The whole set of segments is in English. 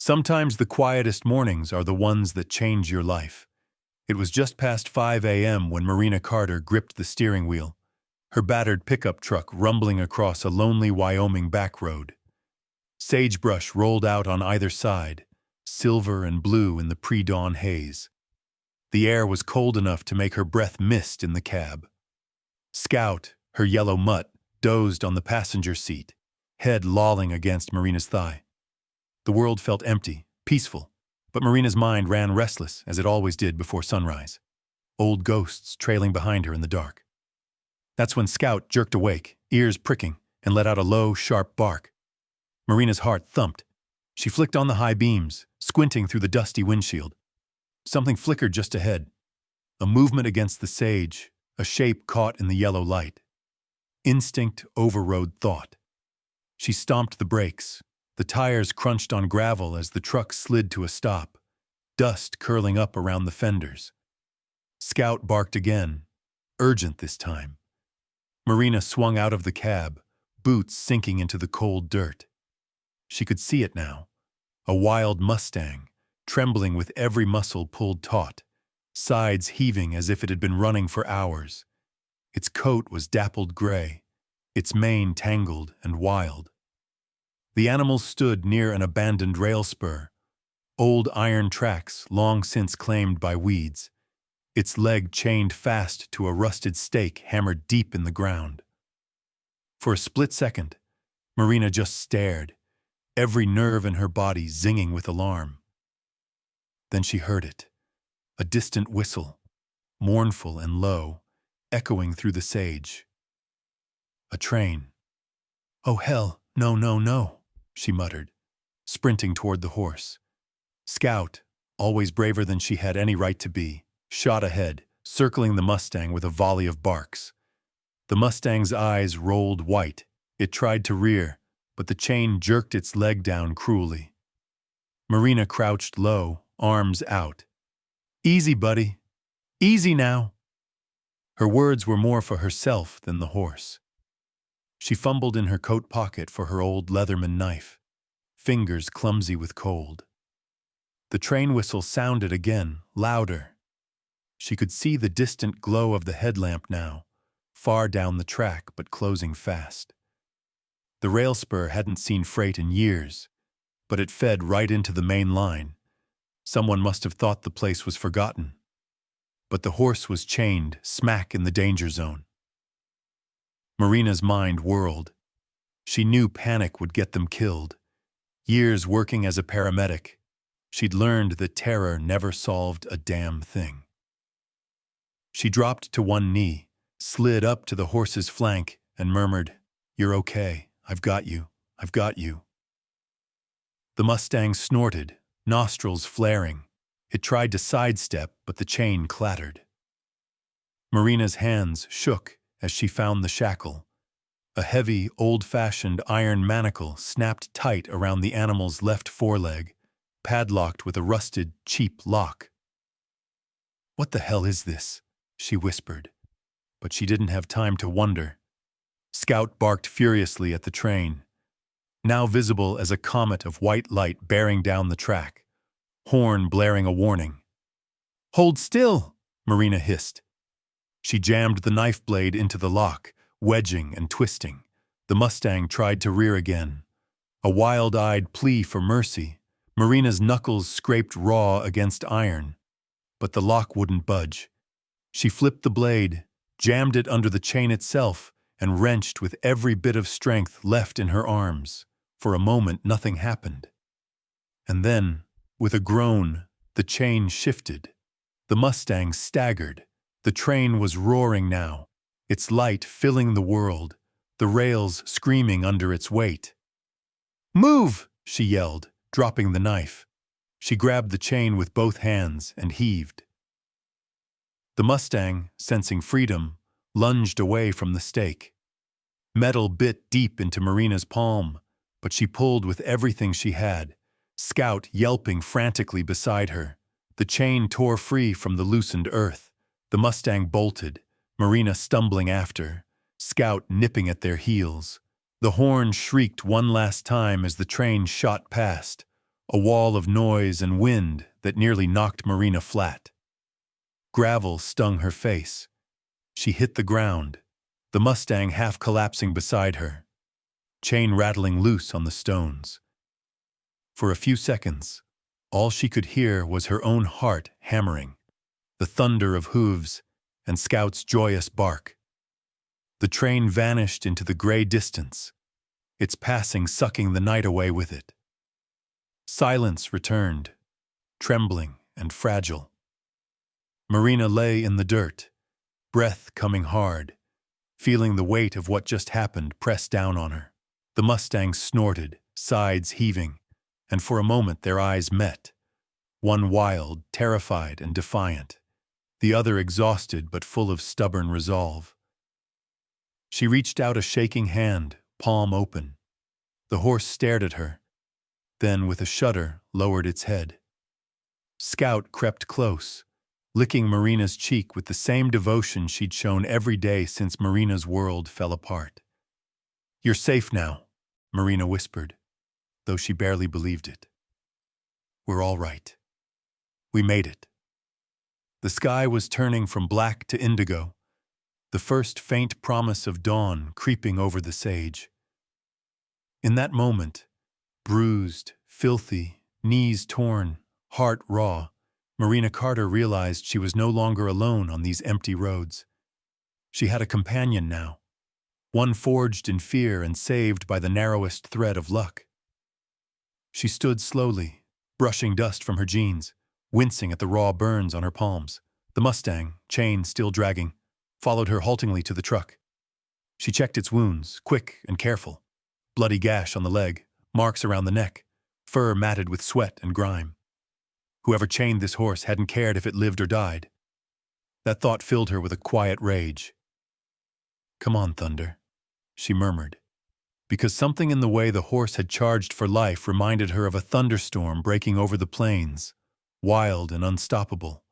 Sometimes the quietest mornings are the ones that change your life. It was just past 5 a.m. when Marina Carter gripped the steering wheel, her battered pickup truck rumbling across a lonely Wyoming back road. Sagebrush rolled out on either side, silver and blue in the pre-dawn haze. The air was cold enough to make her breath mist in the cab. Scout, her yellow mutt, dozed on the passenger seat, head lolling against Marina's thigh. The world felt empty, peaceful, but Marina's mind ran restless, as it always did before sunrise. Old ghosts trailing behind her in the dark. That's when Scout jerked awake, ears pricking, and let out a low, sharp bark. Marina's heart thumped. She flicked on the high beams, squinting through the dusty windshield. Something flickered just ahead. A movement against the sage, a shape caught in the yellow light. Instinct overrode thought. She stomped the brakes. The tires crunched on gravel as the truck slid to a stop, dust curling up around the fenders. Scout barked again, urgent this time. Marina swung out of the cab, boots sinking into the cold dirt. She could see it now, a wild Mustang, trembling with every muscle pulled taut, sides heaving as if it had been running for hours. Its coat was dappled gray, its mane tangled and wild. The animal stood near an abandoned rail spur, old iron tracks long since claimed by weeds, its leg chained fast to a rusted stake hammered deep in the ground. For a split second, Marina just stared, every nerve in her body zinging with alarm. Then she heard it, a distant whistle, mournful and low, echoing through the sage. A train. "Oh hell, no, no, no," she muttered, sprinting toward the horse. Scout, always braver than she had any right to be, shot ahead, circling the Mustang with a volley of barks. The Mustang's eyes rolled white. It tried to rear, but the chain jerked its leg down cruelly. Marina crouched low, arms out. "Easy, buddy. Easy now." Her words were more for herself than the horse. She fumbled in her coat pocket for her old Leatherman knife, fingers clumsy with cold. The train whistle sounded again, louder. She could see the distant glow of the headlamp now, far down the track but closing fast. The rail spur hadn't seen freight in years, but it fed right into the main line. Someone must have thought the place was forgotten. But the horse was chained, smack in the danger zone. Marina's mind whirled. She knew panic would get them killed. Years working as a paramedic, she'd learned that terror never solved a damn thing. She dropped to one knee, slid up to the horse's flank, and murmured, "You're okay. I've got you. I've got you." The Mustang snorted, nostrils flaring. It tried to sidestep, but the chain clattered. Marina's hands shook as she found the shackle. A heavy, old-fashioned iron manacle snapped tight around the animal's left foreleg, padlocked with a rusted, cheap lock. "What the hell is this?" she whispered. But she didn't have time to wonder. Scout barked furiously at the train, now visible as a comet of white light bearing down the track, horn blaring a warning. "Hold still!" Marina hissed. She jammed the knife blade into the lock, wedging and twisting. The Mustang tried to rear again. A wild-eyed plea for mercy. Marina's knuckles scraped raw against iron, but the lock wouldn't budge. She flipped the blade, jammed it under the chain itself, and wrenched with every bit of strength left in her arms. For a moment, nothing happened. And then, with a groan, the chain shifted. The Mustang staggered. The train was roaring now, its light filling the world, the rails screaming under its weight. "Move!" she yelled, dropping the knife. She grabbed the chain with both hands and heaved. The Mustang, sensing freedom, lunged away from the stake. Metal bit deep into Marina's palm, but she pulled with everything she had, Scout yelping frantically beside her. The chain tore free from the loosened earth. The Mustang bolted, Marina stumbling after, Scout nipping at their heels. The horn shrieked one last time as the train shot past, a wall of noise and wind that nearly knocked Marina flat. Gravel stung her face. She hit the ground, the Mustang half collapsing beside her, chain rattling loose on the stones. For a few seconds, all she could hear was her own heart hammering, the thunder of hooves and Scout's joyous bark. The train vanished into the gray distance, its passing sucking the night away with it. Silence returned, trembling and fragile. Marina lay in the dirt, breath coming hard, feeling the weight of what just happened press down on her. The Mustang snorted, sides heaving, and for a moment their eyes met, one wild, terrified, and defiant, the other exhausted but full of stubborn resolve. She reached out a shaking hand, palm open. The horse stared at her, then with a shudder lowered its head. Scout crept close, licking Marina's cheek with the same devotion she'd shown every day since Marina's world fell apart. "You're safe now," Marina whispered, though she barely believed it. "We're all right. We made it." The sky was turning from black to indigo, the first faint promise of dawn creeping over the sage. In that moment, bruised, filthy, knees torn, heart raw, Marina Carter realized she was no longer alone on these empty roads. She had a companion now, one forged in fear and saved by the narrowest thread of luck. She stood slowly, brushing dust from her jeans, wincing at the raw burns on her palms. The Mustang, chain still dragging, followed her haltingly to the truck. She checked its wounds, quick and careful. Bloody gash on the leg, marks around the neck, fur matted with sweat and grime. Whoever chained this horse hadn't cared if it lived or died. That thought filled her with a quiet rage. "Come on, Thunder," she murmured, because something in the way the horse had charged for life reminded her of a thunderstorm breaking over the plains, wild and unstoppable.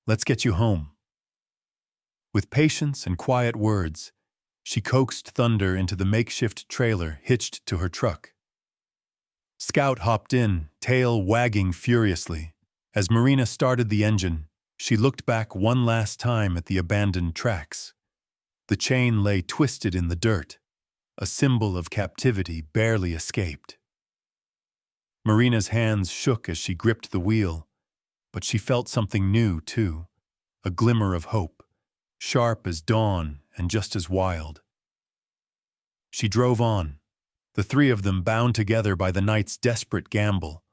"Let's get you home." With patience and quiet words, she coaxed Thunder into the makeshift trailer hitched to her truck. Scout hopped in, tail wagging furiously. As Marina started the engine, she looked back one last time at the abandoned tracks. The chain lay twisted in the dirt, a symbol of captivity barely escaped. Marina's hands shook as she gripped the wheel, but she felt something new, too, a glimmer of hope, sharp as dawn and just as wild. She drove on, the three of them bound together by the night's desperate gamble,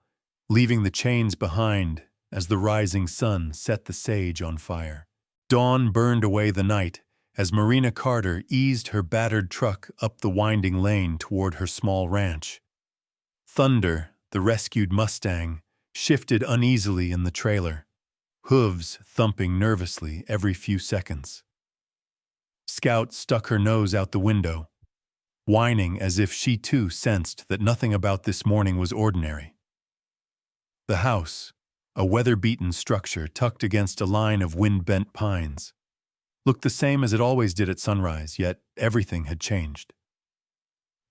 leaving the chains behind as the rising sun set the sage on fire. Dawn burned away the night as Marina Carter eased her battered truck up the winding lane toward her small ranch. Thunder, the rescued Mustang, shifted uneasily in the trailer, hooves thumping nervously every few seconds. Scout stuck her nose out the window, whining as if she too sensed that nothing about this morning was ordinary. The house, a weather-beaten structure tucked against a line of wind-bent pines, looked the same as it always did at sunrise, yet everything had changed.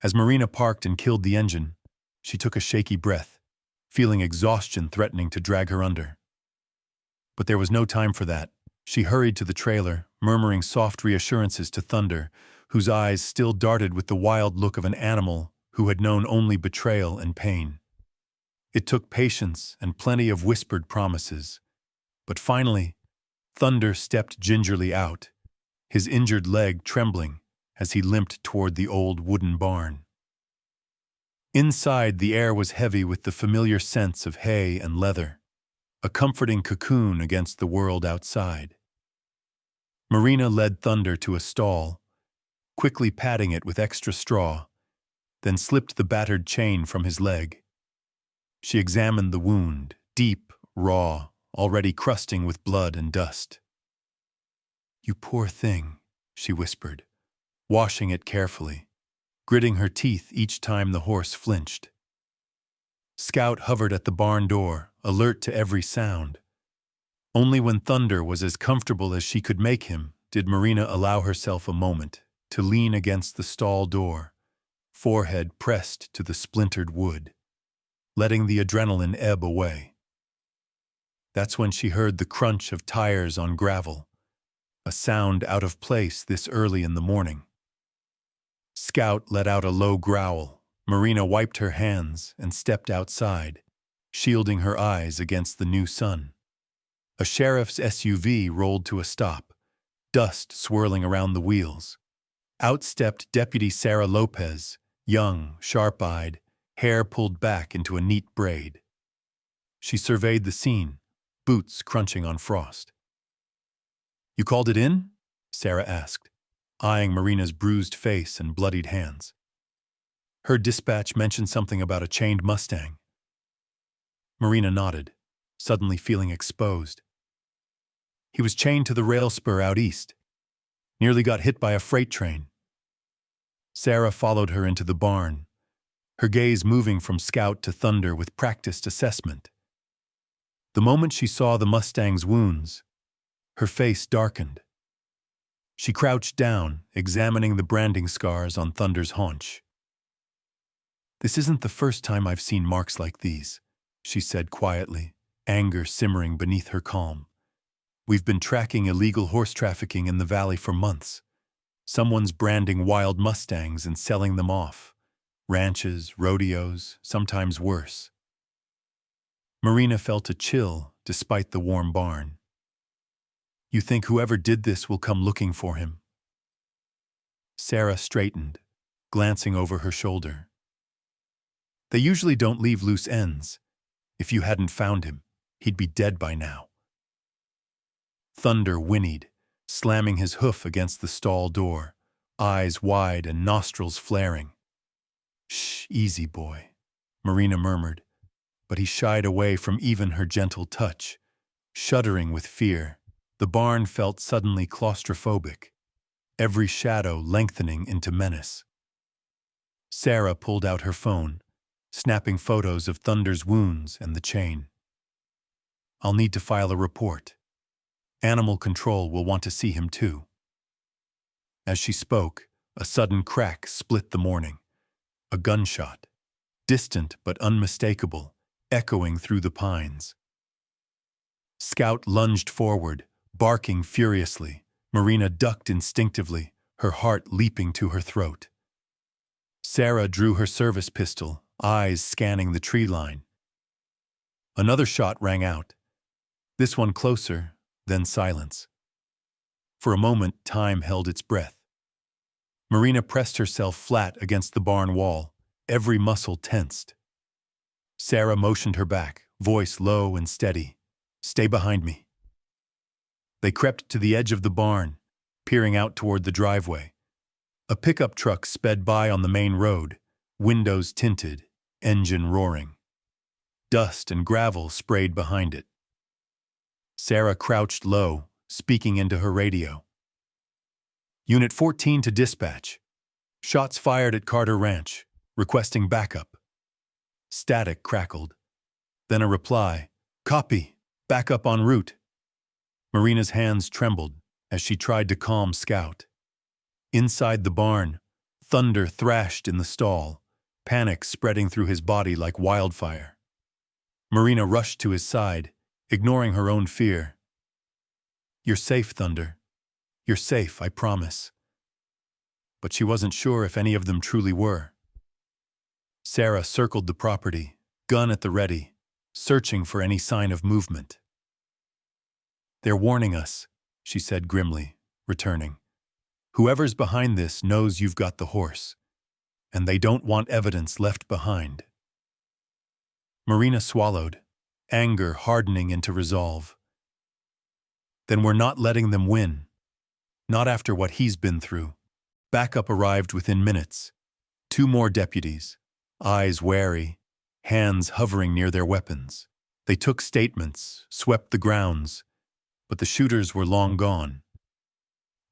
As Marina parked and killed the engine, she took a shaky breath, feeling exhaustion threatening to drag her under. But there was no time for that. She hurried to the trailer, murmuring soft reassurances to Thunder, whose eyes still darted with the wild look of an animal who had known only betrayal and pain. It took patience and plenty of whispered promises, but finally, Thunder stepped gingerly out, his injured leg trembling as he limped toward the old wooden barn. Inside, the air was heavy with the familiar scents of hay and leather, a comforting cocoon against the world outside. Marina led Thunder to a stall, quickly patting it with extra straw, then slipped the battered chain from his leg. She examined the wound, deep, raw, already crusting with blood and dust. "You poor thing," she whispered, washing it carefully, gritting her teeth each time the horse flinched. Scout hovered at the barn door, alert to every sound. Only when Thunder was as comfortable as she could make him did Marina allow herself a moment to lean against the stall door, forehead pressed to the splintered wood. letting the adrenaline ebb away. That's when she heard the crunch of tires on gravel, a sound out of place this early in the morning. Scout let out a low growl. Marina wiped her hands and stepped outside, shielding her eyes against the new sun. A sheriff's SUV rolled to a stop, dust swirling around the wheels. Out stepped Deputy Sarah Lopez, young, sharp-eyed, hair pulled back into a neat braid. She surveyed the scene, boots crunching on frost. "You called it in?" Sarah asked, eyeing Marina's bruised face and bloodied hands. Her dispatch mentioned something about a chained Mustang. Marina nodded, suddenly feeling exposed. He was chained to the rail spur out east. Nearly got hit by a freight train. Sarah followed her into the barn, her gaze moving from Scout to Thunder with practiced assessment. The moment she saw the Mustang's wounds, her face darkened. She crouched down, examining the branding scars on Thunder's haunch. "This isn't the first time I've seen marks like these," she said quietly, anger simmering beneath her calm. "We've been tracking illegal horse trafficking in the valley for months. Someone's branding wild Mustangs and selling them off. Ranches, rodeos, sometimes worse." Marina felt a chill despite the warm barn. "You think whoever did this will come looking for him?" Sarah straightened, glancing over her shoulder. "They usually don't leave loose ends. If you hadn't found him, he'd be dead by now." Thunder whinnied, slamming his hoof against the stall door, eyes wide and nostrils flaring. "Shh, easy boy," Marina murmured, but he shied away from even her gentle touch, shuddering with fear. The barn felt suddenly claustrophobic, every shadow lengthening into menace. Sarah pulled out her phone, snapping photos of Thunder's wounds and the chain. "I'll need to file a report. Animal control will want to see him too." As she spoke, a sudden crack split the morning. A gunshot, distant but unmistakable, echoing through the pines. Scout lunged forward, barking furiously. Marina ducked instinctively, her heart leaping to her throat. Sarah drew her service pistol, eyes scanning the tree line. Another shot rang out, this one closer, then silence. For a moment, time held its breath. Marina pressed herself flat against the barn wall, every muscle tensed. Sarah motioned her back, voice low and steady. "Stay behind me." They crept to the edge of the barn, peering out toward the driveway. A pickup truck sped by on the main road, windows tinted, engine roaring. Dust and gravel sprayed behind it. Sarah crouched low, speaking into her radio. "Unit 14 to dispatch. Shots fired at Carter Ranch, requesting backup." Static crackled. Then a reply, "Copy, backup en route." Marina's hands trembled as she tried to calm Scout. Inside the barn, Thunder thrashed in the stall, panic spreading through his body like wildfire. Marina rushed to his side, ignoring her own fear. "You're safe, Thunder. You're safe, I promise." But she wasn't sure if any of them truly were. Sarah circled the property, gun at the ready, searching for any sign of movement. "They're warning us," she said grimly, returning. "Whoever's behind this knows you've got the horse, and they don't want evidence left behind." Marina swallowed, anger hardening into resolve. "Then we're not letting them win. Not after what he's been through." Backup arrived within minutes. 2 more deputies, eyes wary, hands hovering near their weapons. They took statements, swept the grounds, but the shooters were long gone.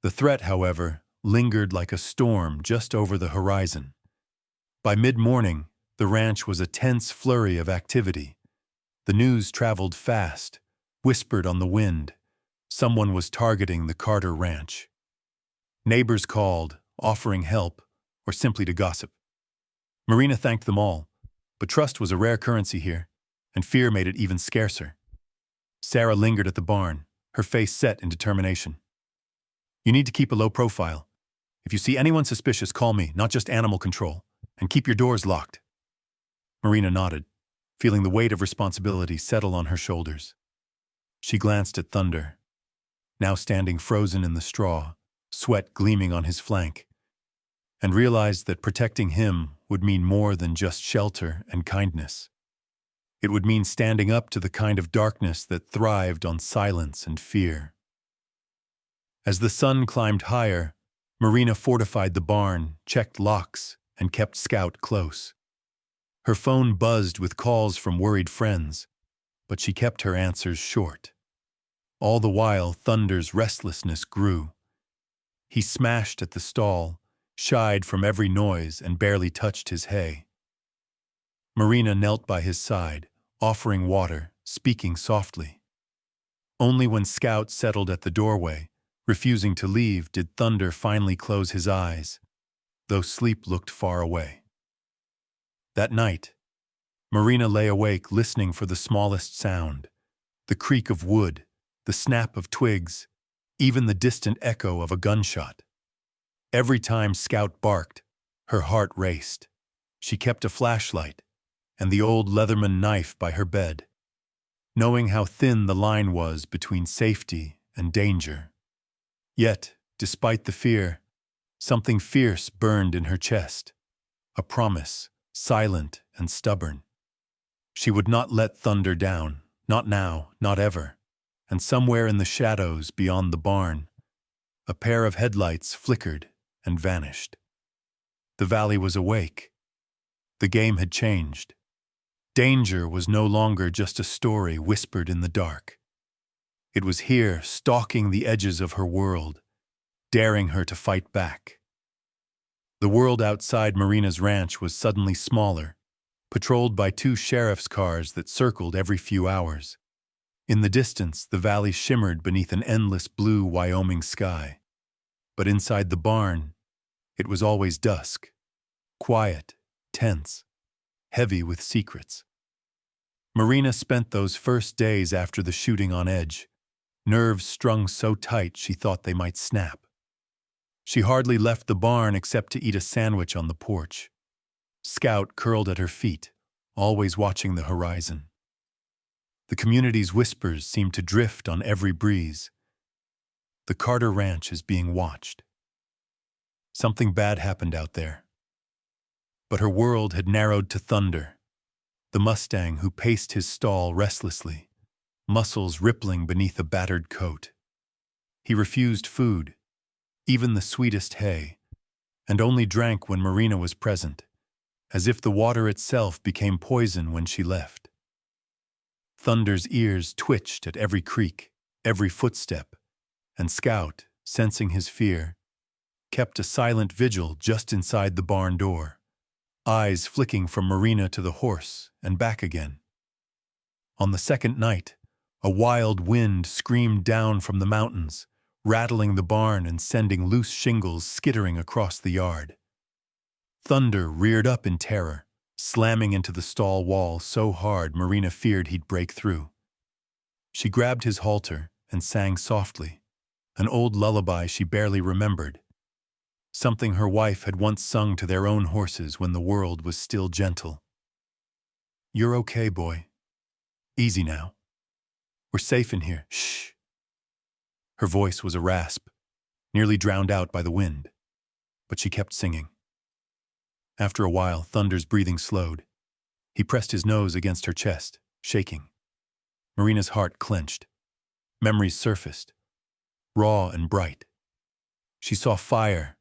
The threat, however, lingered like a storm just over the horizon. By mid-morning, the ranch was a tense flurry of activity. The news traveled fast, whispered on the wind. Someone was targeting the Carter Ranch. Neighbors called, offering help, or simply to gossip. Marina thanked them all, But trust was a rare currency here, and fear made it even scarcer. Sarah lingered at the barn, her face set in determination. You need to keep a low profile. If you see anyone suspicious, call me, not just animal control, and keep your doors locked. Marina nodded, feeling the weight of responsibility settle on her shoulders. She glanced at Thunder, now standing frozen in the straw, sweat gleaming on his flank, and realized that protecting him would mean more than just shelter and kindness. It would mean standing up to the kind of darkness that thrived on silence and fear. As the sun climbed higher, Marina fortified the barn, checked locks, and kept Scout close. Her phone buzzed with calls from worried friends, but she kept her answers short. All the while, Thunder's restlessness grew. He smashed at the stall, shied from every noise, and barely touched his hay. Marina knelt by his side, offering water, speaking softly. Only when Scout settled at the doorway, refusing to leave, did Thunder finally close his eyes, though sleep looked far away. That night, Marina lay awake listening for the smallest sound, the creak of wood, the snap of twigs, even the distant echo of a gunshot. Every time Scout barked, her heart raced. She kept a flashlight and the old Leatherman knife by her bed, knowing how thin the line was between safety and danger. Yet, despite the fear, something fierce burned in her chest, a promise, silent and stubborn. She would not let Thunder down, not now, not ever. And somewhere in the shadows beyond the barn, a pair of headlights flickered and vanished. The valley was awake. The game had changed. Danger was no longer just a story whispered in the dark. It was here, stalking the edges of her world, daring her to fight back. The world outside Marina's ranch was suddenly smaller, patrolled by 2 sheriff's cars that circled every few hours. In the distance, the valley shimmered beneath an endless blue Wyoming sky. But inside the barn, it was always dusk, quiet, tense, heavy with secrets. Marina spent those first days after the shooting on edge, nerves strung so tight she thought they might snap. She hardly left the barn except to eat a sandwich on the porch. Scout curled at her feet, always watching the horizon. The community's whispers seemed to drift on every breeze. The Carter Ranch is being watched. Something bad happened out there. But her world had narrowed to Thunder, the Mustang who paced his stall restlessly, muscles rippling beneath a battered coat. He refused food, even the sweetest hay, and only drank when Marina was present, as if the water itself became poison when she left. Thunder's ears twitched at every creak, every footstep, and Scout, sensing his fear, kept a silent vigil just inside the barn door, eyes flicking from Marina to the horse and back again. On the second night, a wild wind screamed down from the mountains, rattling the barn and sending loose shingles skittering across the yard. Thunder reared up in terror, slamming into the stall wall so hard Marina feared he'd break through. She grabbed his halter and sang softly, an old lullaby she barely remembered, something her wife had once sung to their own horses when the world was still gentle. "You're okay, boy. Easy now. We're safe in here. Shh." Her voice was a rasp, nearly drowned out by the wind, but she kept singing. After a while, Thunder's breathing slowed. He pressed his nose against her chest, shaking. Marina's heart clenched. Memories surfaced, raw and bright. She saw fire,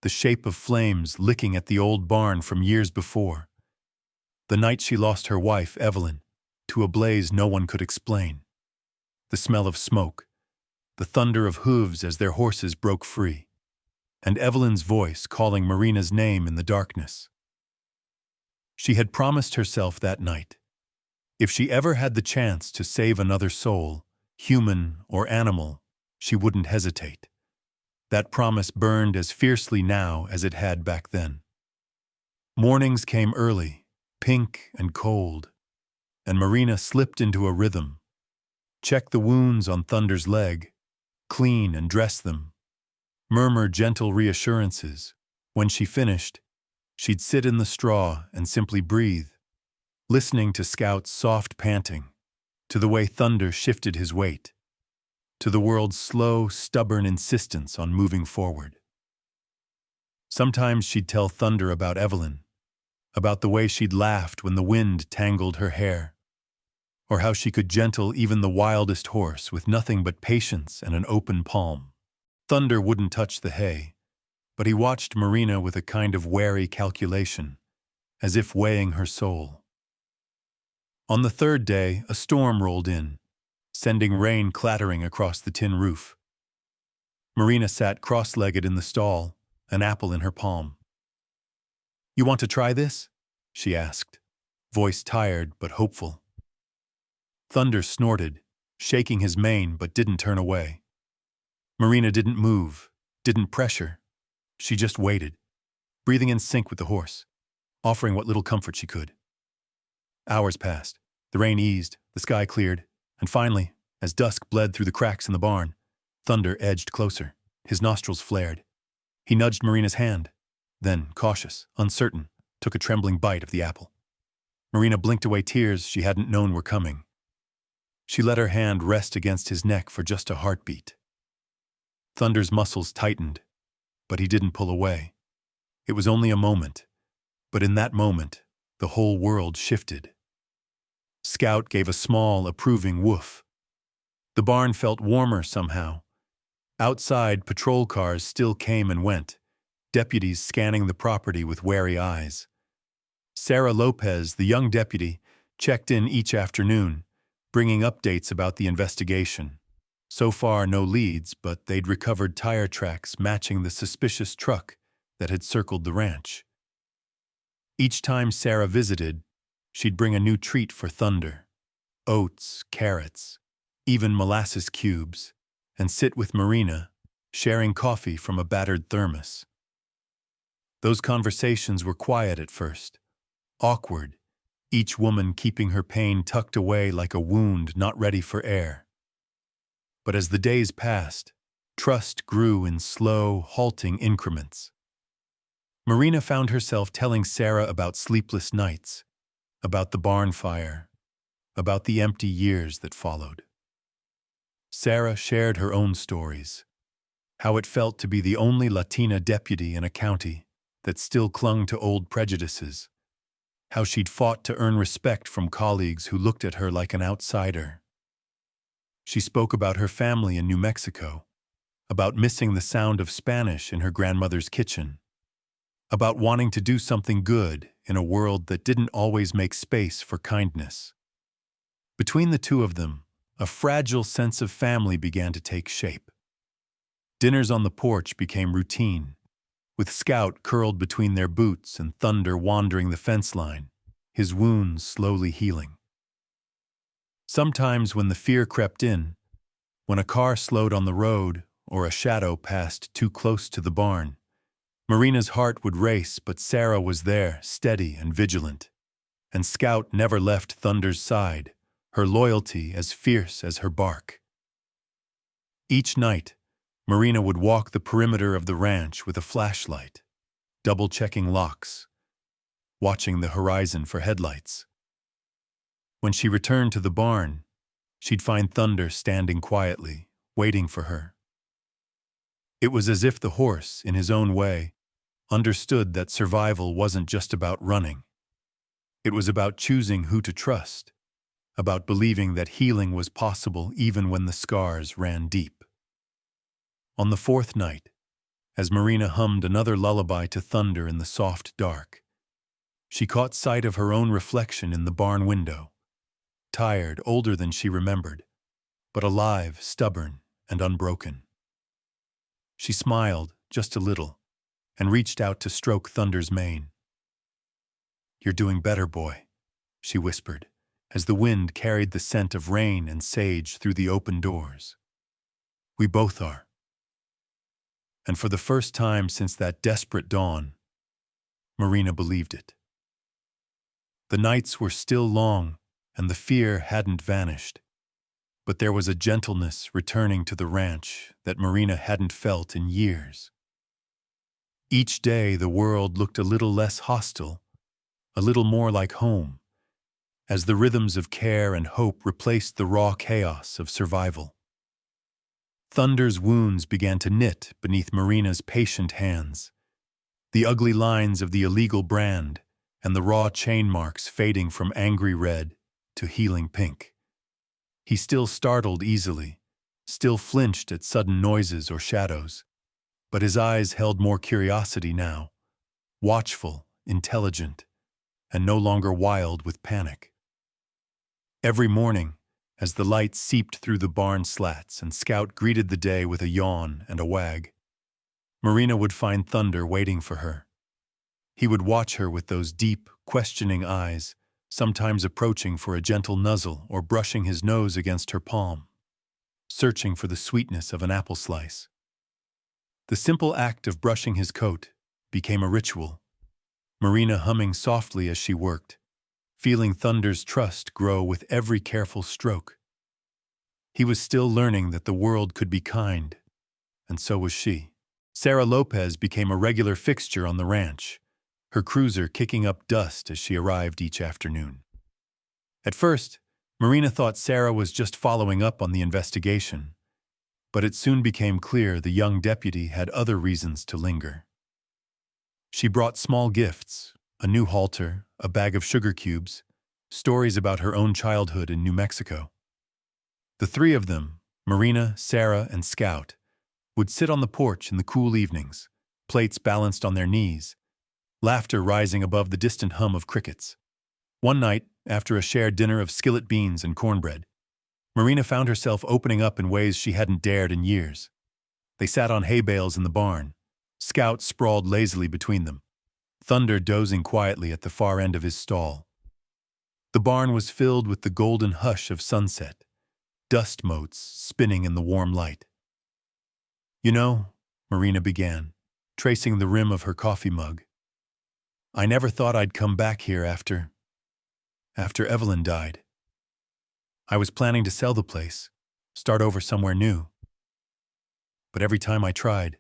the shape of flames licking at the old barn from years before. The night she lost her wife, Evelyn, to a blaze no one could explain. The smell of smoke, the thunder of hooves as their horses broke free, and Evelyn's voice calling Marina's name in the darkness. She had promised herself that night, if she ever had the chance to save another soul, human or animal, she wouldn't hesitate. That promise burned as fiercely now as it had back then. Mornings came early, pink and cold, and Marina slipped into a rhythm. Check the wounds on Thunder's leg, clean and dress them, murmur gentle reassurances. When she finished, she'd sit in the straw and simply breathe, listening to Scout's soft panting, to the way Thunder shifted his weight, to the world's slow, stubborn insistence on moving forward. Sometimes she'd tell Thunder about Evelyn, about the way she'd laughed when the wind tangled her hair, or how she could gentle even the wildest horse with nothing but patience and an open palm. Thunder wouldn't touch the hay, but he watched Marina with a kind of wary calculation, as if weighing her soul. On the third day, a storm rolled in, sending rain clattering across the tin roof. Marina sat cross-legged in the stall, an apple in her palm. "You want to try this?" she asked, voice tired but hopeful. Thunder snorted, shaking his mane but didn't turn away. Marina didn't move, didn't pressure. She just waited, breathing in sync with the horse, offering what little comfort she could. Hours passed, the rain eased, the sky cleared, and finally, as dusk bled through the cracks in the barn, Thunder edged closer, his nostrils flared. He nudged Marina's hand, then, cautious, uncertain, took a trembling bite of the apple. Marina blinked away tears she hadn't known were coming. She let her hand rest against his neck for just a heartbeat. Thunder's muscles tightened, but he didn't pull away. It was only a moment, but in that moment, the whole world shifted. Scout gave a small, approving woof. The barn felt warmer somehow. Outside, patrol cars still came and went, deputies scanning the property with wary eyes. Sarah Lopez, the young deputy, checked in each afternoon, bringing updates about the investigation. So far, no leads, but they'd recovered tire tracks matching the suspicious truck that had circled the ranch. Each time Sarah visited, she'd bring a new treat for Thunder: oats, carrots, even molasses cubes, and sit with Marina, sharing coffee from a battered thermos. Those conversations were quiet at first, awkward, each woman keeping her pain tucked away like a wound not ready for air. But as the days passed, trust grew in slow, halting increments. Marina found herself telling Sarah about sleepless nights, about the barn fire, about the empty years that followed. Sarah shared her own stories, how it felt to be the only Latina deputy in a county that still clung to old prejudices, how she'd fought to earn respect from colleagues who looked at her like an outsider. She spoke about her family in New Mexico, about missing the sound of Spanish in her grandmother's kitchen, about wanting to do something good in a world that didn't always make space for kindness. Between the two of them, a fragile sense of family began to take shape. Dinners on the porch became routine, with Scout curled between their boots and Thunder wandering the fence line, his wounds slowly healing. Sometimes when the fear crept in, when a car slowed on the road or a shadow passed too close to the barn, Marina's heart would race, but Sarah was there, steady and vigilant. And Scout never left Thunder's side, her loyalty as fierce as her bark. Each night, Marina would walk the perimeter of the ranch with a flashlight, double-checking locks, watching the horizon for headlights. When she returned to the barn, she'd find Thunder standing quietly, waiting for her. It was as if the horse, in his own way, understood that survival wasn't just about running. It was about choosing who to trust, about believing that healing was possible even when the scars ran deep. On the fourth night, as Marina hummed another lullaby to Thunder in the soft dark, she caught sight of her own reflection in the barn window, tired, older than she remembered, but alive, stubborn, and unbroken. She smiled, just a little, and reached out to stroke Thunder's mane. "You're doing better, boy," she whispered, as the wind carried the scent of rain and sage through the open doors. "We both are." And for the first time since that desperate dawn, Marina believed it. The nights were still long, and the fear hadn't vanished. But there was a gentleness returning to the ranch that Marina hadn't felt in years. Each day the world looked a little less hostile, a little more like home, as the rhythms of care and hope replaced the raw chaos of survival. Thunder's wounds began to knit beneath Marina's patient hands, the ugly lines of the illegal brand and the raw chain marks fading from angry red to healing pink. He still startled easily, still flinched at sudden noises or shadows, but his eyes held more curiosity now, watchful, intelligent, and no longer wild with panic. Every morning, as the light seeped through the barn slats and Scout greeted the day with a yawn and a wag, Marina would find Thunder waiting for her. He would watch her with those deep, questioning eyes, sometimes approaching for a gentle nuzzle or brushing his nose against her palm, searching for the sweetness of an apple slice. The simple act of brushing his coat became a ritual, Marina humming softly as she worked, feeling Thunder's trust grow with every careful stroke. He was still learning that the world could be kind, and so was she. Sarah Lopez became a regular fixture on the ranch, her cruiser kicking up dust as she arrived each afternoon. At first, Marina thought Sarah was just following up on the investigation, but it soon became clear the young deputy had other reasons to linger. She brought small gifts, a new halter, a bag of sugar cubes, stories about her own childhood in New Mexico. The three of them, Marina, Sarah, and Scout, would sit on the porch in the cool evenings, plates balanced on their knees, laughter rising above the distant hum of crickets. One night, after a shared dinner of skillet beans and cornbread, Marina found herself opening up in ways she hadn't dared in years. They sat on hay bales in the barn, Scout sprawled lazily between them, Thunder dozing quietly at the far end of his stall. The barn was filled with the golden hush of sunset, dust motes spinning in the warm light. "You know," Marina began, tracing the rim of her coffee mug, "I never thought I'd come back here after Evelyn died. I was planning to sell the place, start over somewhere new. But every time I tried,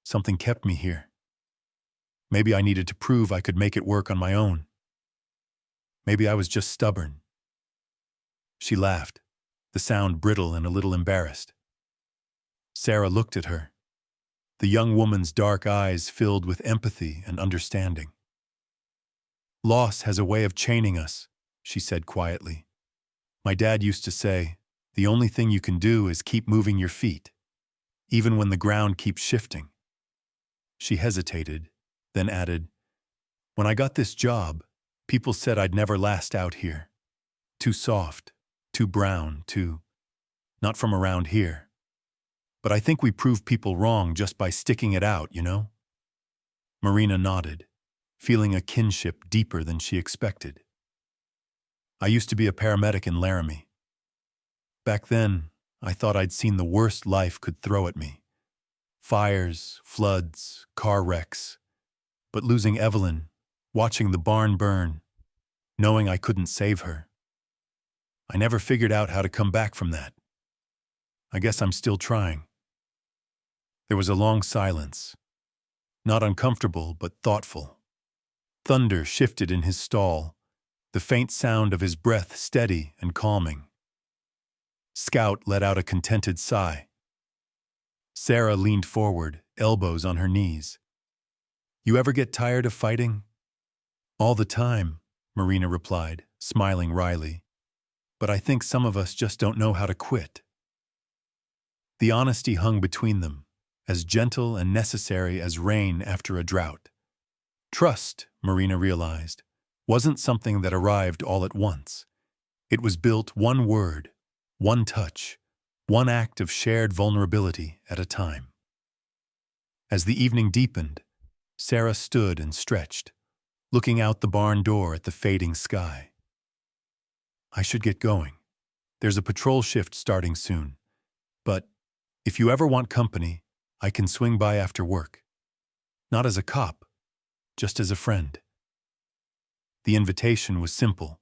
something kept me here. Maybe I needed to prove I could make it work on my own. Maybe I was just stubborn." She laughed, the sound brittle and a little embarrassed. Sarah looked at her, the young woman's dark eyes filled with empathy and understanding. "Loss has a way of chaining us," she said quietly. "My dad used to say, the only thing you can do is keep moving your feet, even when the ground keeps shifting." She hesitated, then added, "When I got this job, people said I'd never last out here. Too soft, too brown, not from around here. But I think we proved people wrong just by sticking it out, you know?" Marina nodded, feeling a kinship deeper than she expected. "I used to be a paramedic in Laramie. Back then, I thought I'd seen the worst life could throw at me. Fires, floods, car wrecks. But losing Evelyn, watching the barn burn, knowing I couldn't save her, I never figured out how to come back from that. I guess I'm still trying." There was a long silence, not uncomfortable but thoughtful. Thunder shifted in his stall, the faint sound of his breath steady and calming. Scout let out a contented sigh. Sarah leaned forward, elbows on her knees. "You ever get tired of fighting?" "All the time," Marina replied, smiling wryly. "But I think some of us just don't know how to quit." The honesty hung between them, as gentle and necessary as rain after a drought. Trust, Marina realized, wasn't something that arrived all at once. It was built one word, one touch, one act of shared vulnerability at a time. As the evening deepened, Sarah stood and stretched, looking out the barn door at the fading sky. "I should get going. There's a patrol shift starting soon. But if you ever want company, I can swing by after work. Not as a cop, just as a friend." The invitation was simple,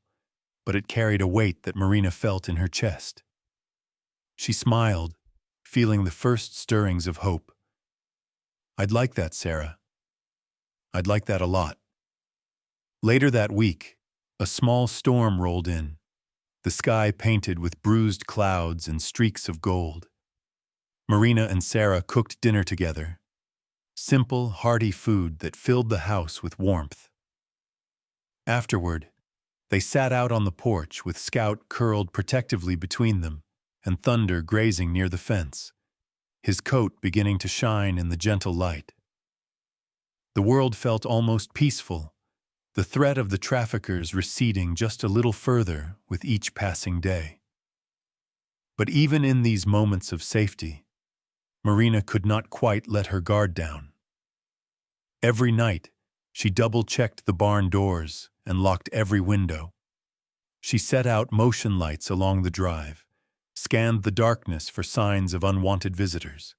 but it carried a weight that Marina felt in her chest. She smiled, feeling the first stirrings of hope. "I'd like that, Sarah. I'd like that a lot." Later that week, a small storm rolled in, the sky painted with bruised clouds and streaks of gold. Marina and Sarah cooked dinner together, simple, hearty food that filled the house with warmth. Afterward, they sat out on the porch with Scout curled protectively between them and Thunder grazing near the fence, his coat beginning to shine in the gentle light. The world felt almost peaceful, the threat of the traffickers receding just a little further with each passing day. But even in these moments of safety, Marina could not quite let her guard down. Every night, she double-checked the barn doors and locked every window. She set out motion lights along the drive, scanned the darkness for signs of unwanted visitors.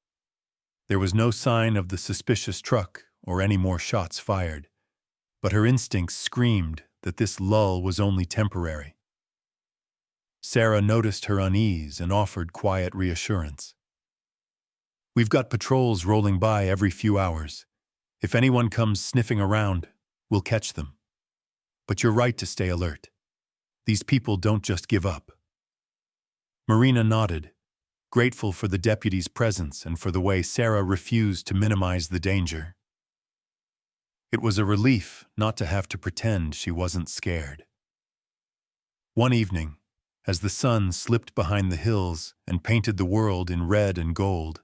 There was no sign of the suspicious truck or any more shots fired, but her instincts screamed that this lull was only temporary. Sarah noticed her unease and offered quiet reassurance. "We've got patrols rolling by every few hours. If anyone comes sniffing around, we'll catch them. But you're right to stay alert. These people don't just give up." Marina nodded, grateful for the deputy's presence and for the way Sarah refused to minimize the danger. It was a relief not to have to pretend she wasn't scared. One evening, as the sun slipped behind the hills and painted the world in red and gold,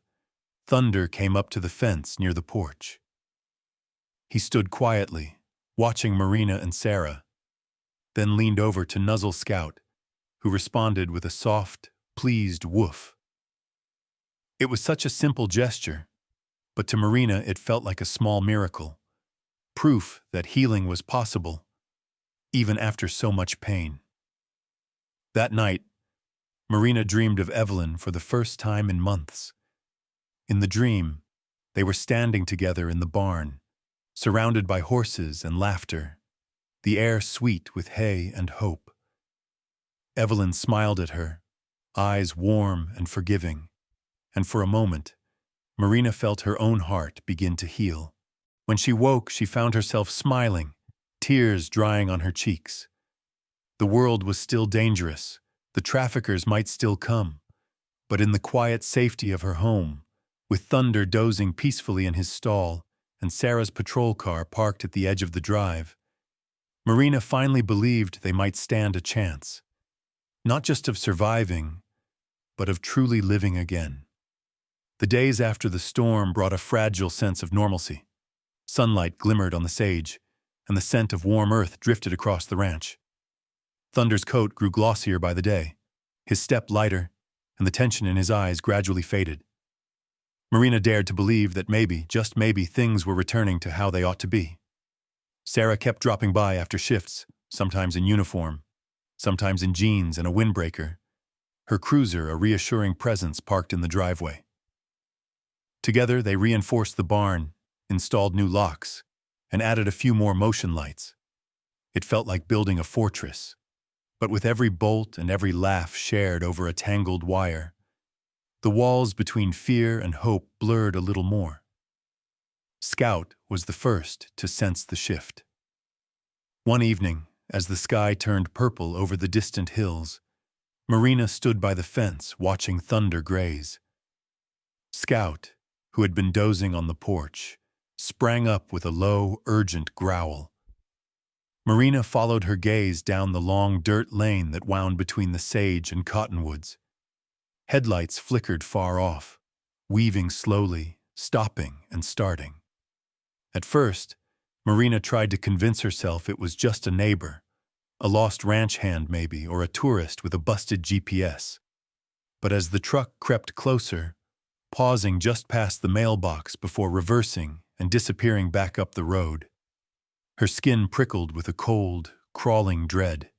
Thunder came up to the fence near the porch. He stood quietly, watching Marina and Sarah, then leaned over to nuzzle Scout, who responded with a soft, pleased woof. It was such a simple gesture, but to Marina it felt like a small miracle, proof that healing was possible, even after so much pain. That night, Marina dreamed of Evelyn for the first time in months. In the dream, they were standing together in the barn, surrounded by horses and laughter, the air sweet with hay and hope. Evelyn smiled at her, eyes warm and forgiving, and for a moment, Marina felt her own heart begin to heal. When she woke, she found herself smiling, tears drying on her cheeks. The world was still dangerous, the traffickers might still come, but in the quiet safety of her home, with Thunder dozing peacefully in his stall and Sarah's patrol car parked at the edge of the drive, Marina finally believed they might stand a chance, not just of surviving, but of truly living again. The days after the storm brought a fragile sense of normalcy. Sunlight glimmered on the sage, and the scent of warm earth drifted across the ranch. Thunder's coat grew glossier by the day, his step lighter, and the tension in his eyes gradually faded. Marina dared to believe that maybe, just maybe, things were returning to how they ought to be. Sarah kept dropping by after shifts, sometimes in uniform, sometimes in jeans and a windbreaker, her cruiser a reassuring presence parked in the driveway. Together they reinforced the barn, installed new locks, and added a few more motion lights. It felt like building a fortress, but with every bolt and every laugh shared over a tangled wire, the walls between fear and hope blurred a little more. Scout was the first to sense the shift. One evening, as the sky turned purple over the distant hills, Marina stood by the fence watching Thunder graze. Scout, who had been dozing on the porch, sprang up with a low, urgent growl. Marina followed her gaze down the long dirt lane that wound between the sage and cottonwoods. Headlights flickered far off, weaving slowly, stopping and starting. At first, Marina tried to convince herself it was just a neighbor, a lost ranch hand maybe, or a tourist with a busted GPS. But as the truck crept closer, pausing just past the mailbox before reversing and disappearing back up the road, her skin prickled with a cold, crawling dread.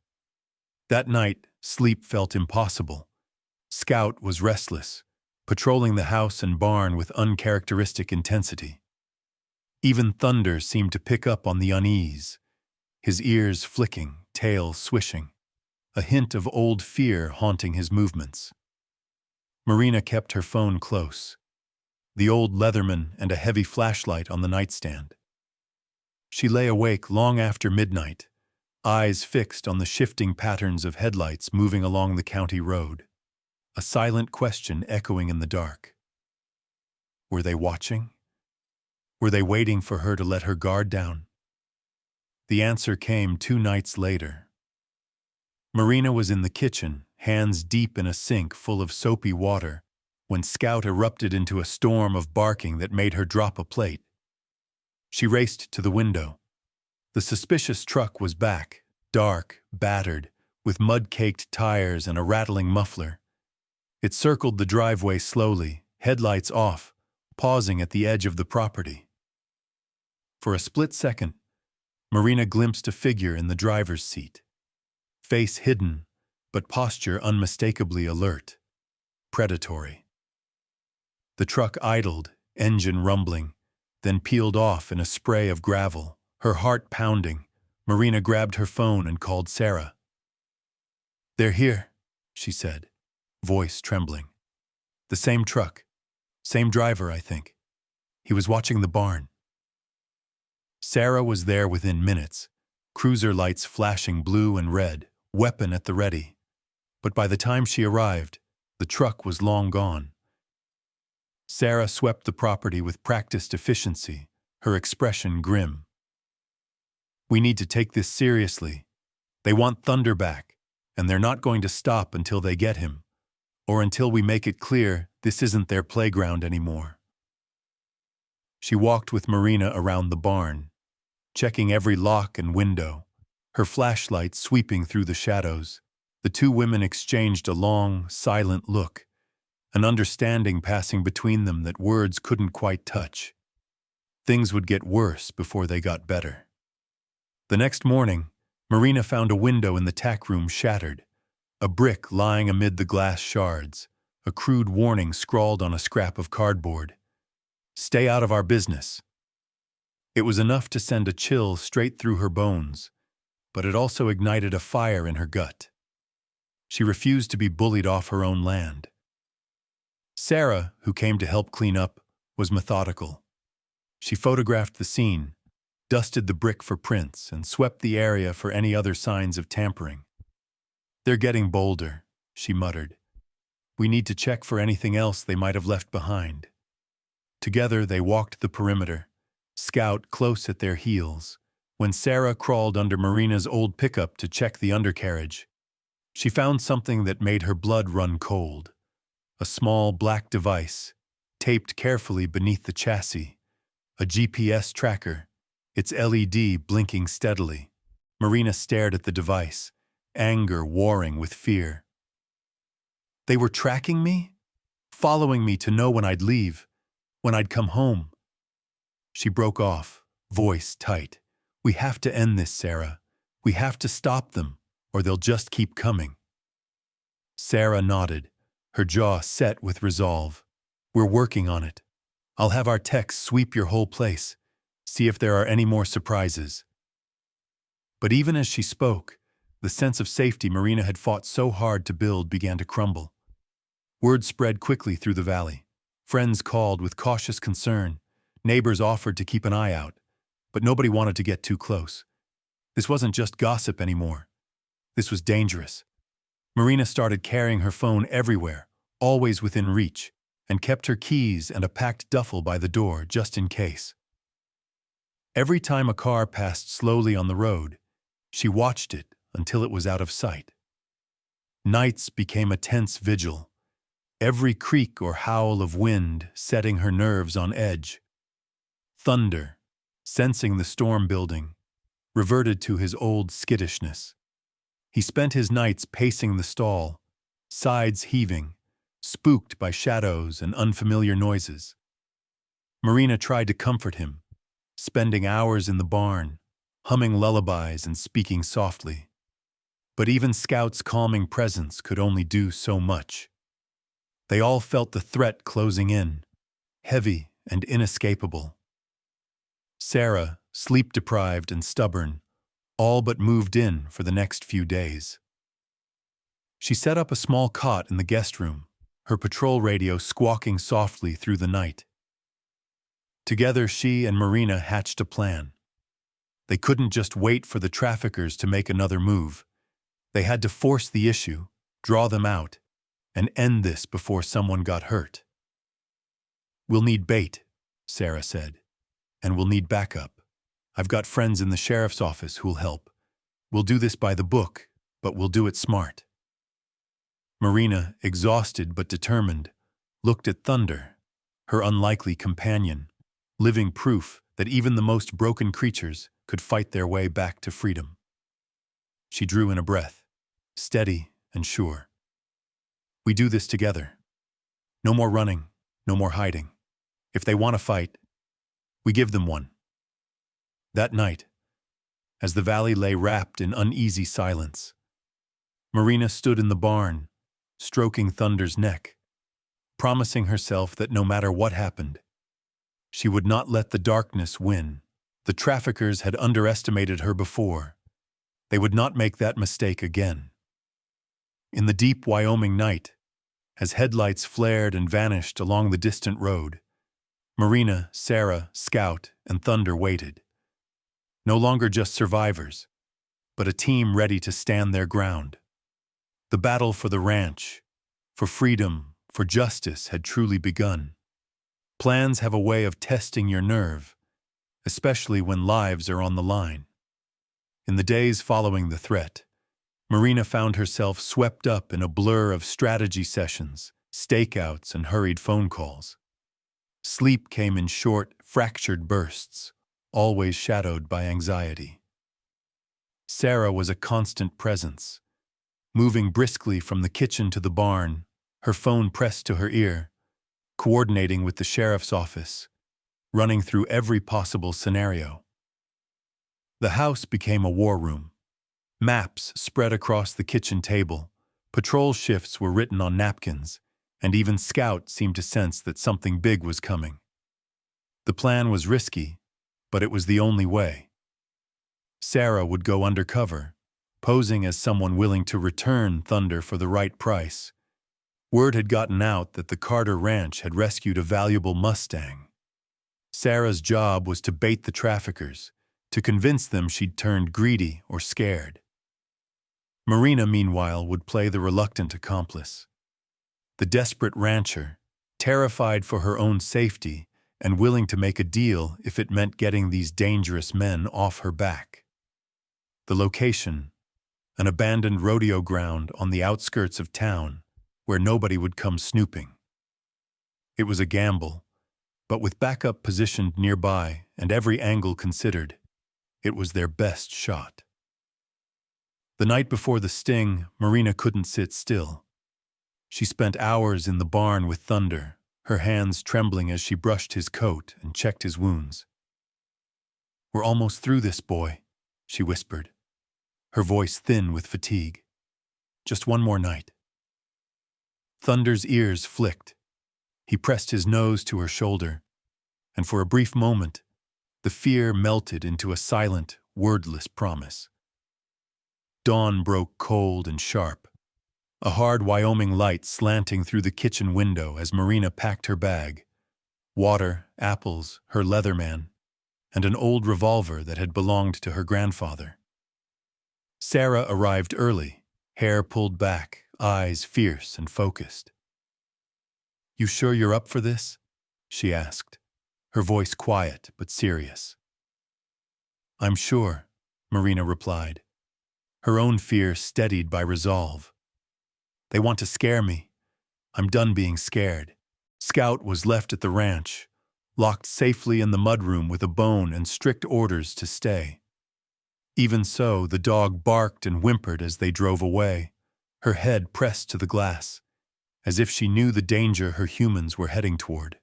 That night, sleep felt impossible. Scout was restless, patrolling the house and barn with uncharacteristic intensity. Even Thunder seemed to pick up on the unease, his ears flicking, tail swishing, a hint of old fear haunting his movements. Marina kept her phone close, the old Leatherman and a heavy flashlight on the nightstand. She lay awake long after midnight, eyes fixed on the shifting patterns of headlights moving along the county road, a silent question echoing in the dark. Were they watching? Were they waiting for her to let her guard down? The answer came 2 nights later. Marina was in the kitchen, hands deep in a sink full of soapy water, when Scout erupted into a storm of barking that made her drop a plate. She raced to the window. The suspicious truck was back, dark, battered, with mud-caked tires and a rattling muffler. It circled the driveway slowly, headlights off, pausing at the edge of the property. For a split second, Marina glimpsed a figure in the driver's seat. Face hidden, but posture unmistakably alert, predatory. The truck idled, engine rumbling, then peeled off in a spray of gravel, her heart pounding. Marina grabbed her phone and called Sarah. "They're here," she said, voice trembling. "The same truck, same driver, I think. He was watching the barn." Sarah was there within minutes, cruiser lights flashing blue and red, weapon at the ready. But by the time she arrived, the truck was long gone. Sarah swept the property with practiced efficiency, her expression grim. "We need to take this seriously. They want Thunder back, and they're not going to stop until they get him, or until we make it clear this isn't their playground anymore." She walked with Marina around the barn, checking every lock and window, her flashlight sweeping through the shadows. The 2 women exchanged a long, silent look, an understanding passing between them that words couldn't quite touch. Things would get worse before they got better. The next morning, Marina found a window in the tack room shattered, a brick lying amid the glass shards, a crude warning scrawled on a scrap of cardboard. "Stay out of our business." It was enough to send a chill straight through her bones, but it also ignited a fire in her gut. She refused to be bullied off her own land. Sarah, who came to help clean up, was methodical. She photographed the scene, dusted the brick for prints, and swept the area for any other signs of tampering. "They're getting bolder," she muttered. "We need to check for anything else they might have left behind." Together they walked the perimeter, Scout close at their heels, when Sarah crawled under Marina's old pickup to check the undercarriage. She found something that made her blood run cold. A small black device, taped carefully beneath the chassis. A GPS tracker, its LED blinking steadily. Marina stared at the device, anger warring with fear. They were tracking me? Following me to know when I'd leave, when I'd come home. She broke off, voice tight. "We have to end this, Sarah. We have to stop them, or they'll just keep coming." Sarah nodded, her jaw set with resolve. "We're working on it. I'll have our techs sweep your whole place, see if there are any more surprises." But even as she spoke, the sense of safety Marina had fought so hard to build began to crumble. Word spread quickly through the valley. Friends called with cautious concern. Neighbors offered to keep an eye out, but nobody wanted to get too close. This wasn't just gossip anymore. This was dangerous. Marina started carrying her phone everywhere, always within reach, and kept her keys and a packed duffel by the door just in case. Every time a car passed slowly on the road, she watched it until it was out of sight. Nights became a tense vigil, every creak or howl of wind setting her nerves on edge. Thunder, sensing the storm building, reverted to his old skittishness. He spent his nights pacing the stall, sides heaving, spooked by shadows and unfamiliar noises. Marina tried to comfort him, spending hours in the barn, humming lullabies and speaking softly. But even Scout's calming presence could only do so much. They all felt the threat closing in, heavy and inescapable. Sarah, sleep-deprived and stubborn, all but moved in for the next few days. She set up a small cot in the guest room, her patrol radio squawking softly through the night. Together, she and Marina hatched a plan. They couldn't just wait for the traffickers to make another move. They had to force the issue, draw them out, and end this before someone got hurt. "We'll need bait," Sarah said, "and we'll need backup. I've got friends in the sheriff's office who'll help. We'll do this by the book, but we'll do it smart." Marina, exhausted but determined, looked at Thunder, her unlikely companion, living proof that even the most broken creatures could fight their way back to freedom. She drew in a breath, steady and sure. "We do this together. No more running, no more hiding. If they want to fight, we give them one." That night, as the valley lay wrapped in uneasy silence, Marina stood in the barn, stroking Thunder's neck, promising herself that no matter what happened, she would not let the darkness win. The traffickers had underestimated her before. They would not make that mistake again. In the deep Wyoming night, as headlights flared and vanished along the distant road, Marina, Sarah, Scout, and Thunder waited. No longer just survivors, but a team ready to stand their ground. The battle for the ranch, for freedom, for justice had truly begun. Plans have a way of testing your nerve, especially when lives are on the line. In the days following the threat, Marina found herself swept up in a blur of strategy sessions, stakeouts, and hurried phone calls. Sleep came in short, fractured bursts, always shadowed by anxiety. Sarah was a constant presence, moving briskly from the kitchen to the barn, her phone pressed to her ear, coordinating with the sheriff's office, running through every possible scenario. The house became a war room. Maps spread across the kitchen table, patrol shifts were written on napkins, and even Scout seemed to sense that something big was coming. The plan was risky, but it was the only way. Sarah would go undercover, posing as someone willing to return Thunder for the right price. Word had gotten out that the Carter Ranch had rescued a valuable Mustang. Sarah's job was to bait the traffickers, to convince them she'd turned greedy or scared. Marina, meanwhile, would play the reluctant accomplice. The desperate rancher, terrified for her own safety and willing to make a deal if it meant getting these dangerous men off her back. The location, an abandoned rodeo ground on the outskirts of town where nobody would come snooping. It was a gamble, but with backup positioned nearby and every angle considered, it was their best shot. The night before the sting, Marina couldn't sit still. She spent hours in the barn with Thunder, her hands trembling as she brushed his coat and checked his wounds. "We're almost through this, boy," she whispered, her voice thin with fatigue. "Just one more night." Thunder's ears flicked. He pressed his nose to her shoulder, and for a brief moment, the fear melted into a silent, wordless promise. Dawn broke cold and sharp, a hard Wyoming light slanting through the kitchen window as Marina packed her bag, water, apples, her Leatherman, and an old revolver that had belonged to her grandfather. Sarah arrived early, hair pulled back, eyes fierce and focused. "You sure you're up for this?" she asked, her voice quiet but serious. "I'm sure," Marina replied, her own fear steadied by resolve. "They want to scare me. I'm done being scared." Scout was left at the ranch, locked safely in the mudroom with a bone and strict orders to stay. Even so, the dog barked and whimpered as they drove away, her head pressed to the glass, as if she knew the danger her humans were heading toward.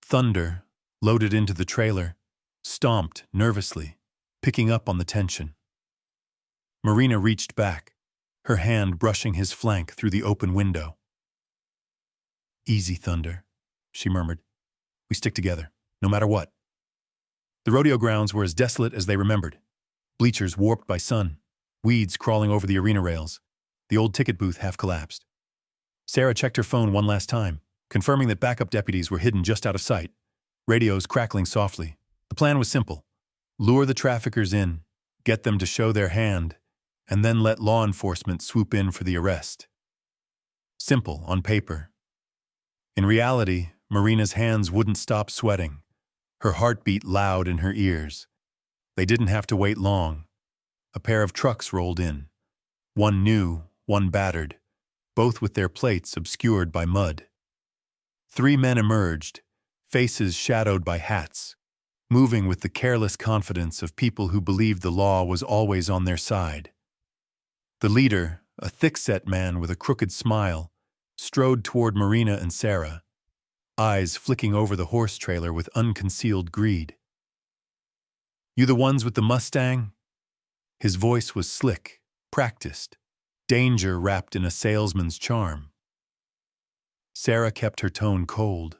Thunder, loaded into the trailer, stomped nervously, picking up on the tension. Marina reached back, her hand brushing his flank through the open window. "Easy, Thunder," she murmured. "We stick together, no matter what." The rodeo grounds were as desolate as they remembered. bleachers warped by sun, weeds crawling over the arena rails, the old ticket booth half collapsed. Sarah checked her phone one last time, confirming that backup deputies were hidden just out of sight, radios crackling softly. The plan was simple: lure the traffickers in, get them to show their hand, and then let law enforcement swoop in for the arrest. Simple on paper. In reality, Marina's hands wouldn't stop sweating, her heartbeat loud in her ears. They didn't have to wait long. A pair of trucks rolled in. One new, one battered, both with their plates obscured by mud. 3 men emerged, faces shadowed by hats, moving with the careless confidence of people who believed the law was always on their side. The leader, a thick-set man with a crooked smile, strode toward Marina and Sarah, eyes flicking over the horse trailer with unconcealed greed. "You the ones with the Mustang?" His voice was slick, practiced, danger wrapped in a salesman's charm. Sarah kept her tone cold,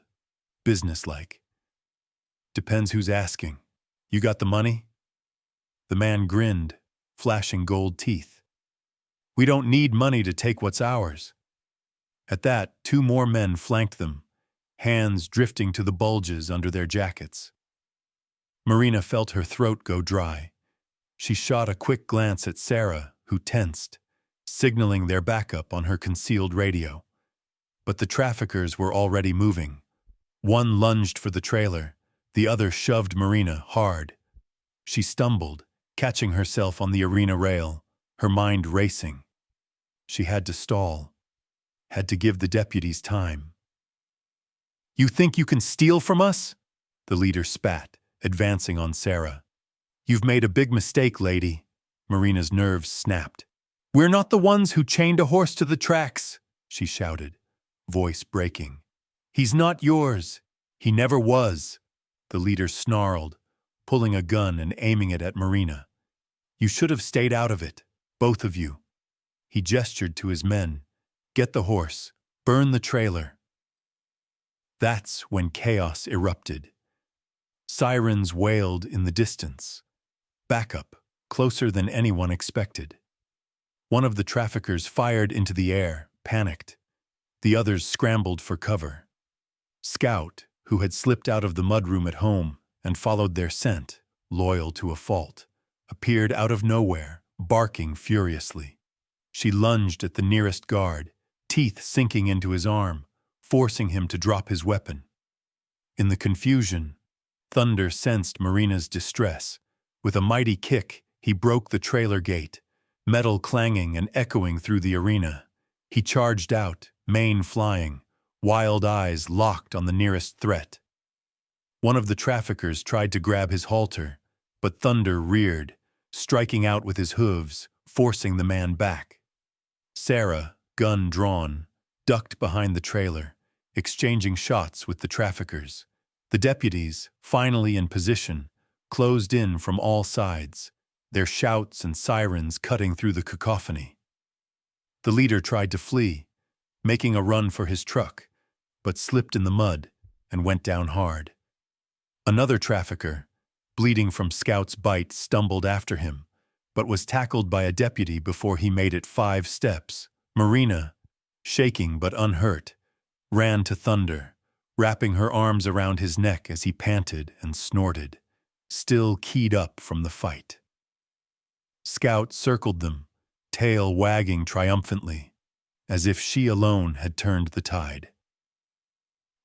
businesslike. "Depends who's asking. You got the money?" The man grinned, flashing gold teeth. "We don't need money to take what's ours." At that, 2 more men flanked them, hands drifting to the bulges under their jackets. Marina felt her throat go dry. She shot a quick glance at Sarah, who tensed, signaling their backup on her concealed radio. But the traffickers were already moving. One lunged for the trailer, the other shoved Marina hard. She stumbled, catching herself on the arena rail, her mind racing. She had to stall, had to give the deputies time. "You think you can steal from us?" the leader spat, advancing on Sarah. "You've made a big mistake, lady." Marina's nerves snapped. "We're not the ones who chained a horse to the tracks," she shouted, voice breaking. "He's not yours. He never was." The leader snarled, pulling a gun and aiming it at Marina. "You should have stayed out of it, both of you." He gestured to his men. "Get the horse. Burn the trailer." That's when chaos erupted. Sirens wailed in the distance. Backup, closer than anyone expected. One of the traffickers fired into the air, panicked. The others scrambled for cover. Scout, who had slipped out of the mudroom at home and followed their scent, loyal to a fault, appeared out of nowhere, barking furiously. She lunged at the nearest guard, teeth sinking into his arm, forcing him to drop his weapon. In the confusion, Thunder sensed Marina's distress. With a mighty kick, he broke the trailer gate, metal clanging and echoing through the arena. He charged out, mane flying, wild eyes locked on the nearest threat. One of the traffickers tried to grab his halter, but Thunder reared, striking out with his hooves, forcing the man back. Sarah, gun drawn, ducked behind the trailer, exchanging shots with the traffickers. The deputies, finally in position, closed in from all sides, their shouts and sirens cutting through the cacophony. The leader tried to flee, making a run for his truck, but slipped in the mud and went down hard. Another trafficker, bleeding from Scout's bite, stumbled after him, but was tackled by a deputy before he made it 5 steps. Marina, shaking but unhurt, ran to Thunder, wrapping her arms around his neck as he panted and snorted, still keyed up from the fight. Scout circled them, tail wagging triumphantly, as if she alone had turned the tide.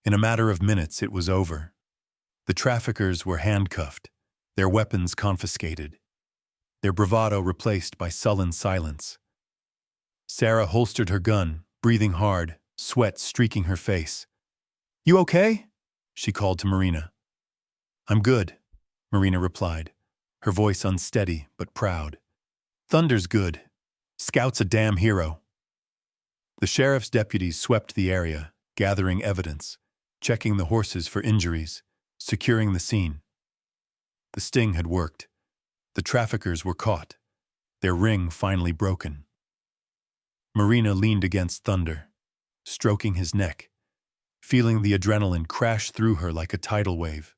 In a matter of minutes it was over. The traffickers were handcuffed, their weapons confiscated, their bravado replaced by sullen silence. Sarah holstered her gun, breathing hard, sweat streaking her face. "You okay?" she called to Marina. "I'm good," Marina replied, her voice unsteady but proud. "Thunder's good. Scout's a damn hero." The sheriff's deputies swept the area, gathering evidence, checking the horses for injuries, securing the scene. The sting had worked. The traffickers were caught, their ring finally broken. Marina leaned against Thunder, stroking his neck, feeling the adrenaline crash through her like a tidal wave.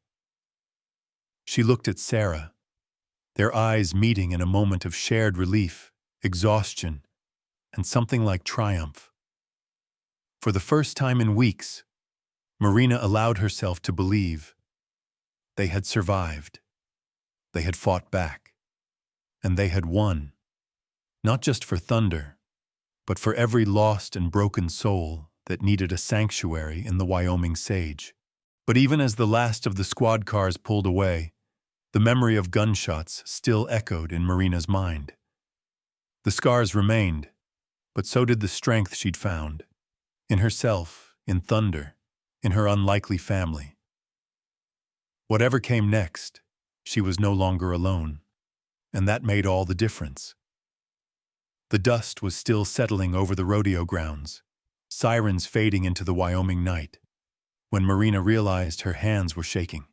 She looked at Sarah, their eyes meeting in a moment of shared relief, exhaustion, and something like triumph. For the first time in weeks, Marina allowed herself to believe they had survived, they had fought back, and they had won, not just for Thunder, but for every lost and broken soul that needed a sanctuary in the Wyoming sage. But even as the last of the squad cars pulled away, the memory of gunshots still echoed in Marina's mind. The scars remained, but so did the strength she'd found. In herself, in Thunder, in her unlikely family. Whatever came next, she was no longer alone, and that made all the difference. The dust was still settling over the rodeo grounds, sirens fading into the Wyoming night, when Marina realized her hands were shaking.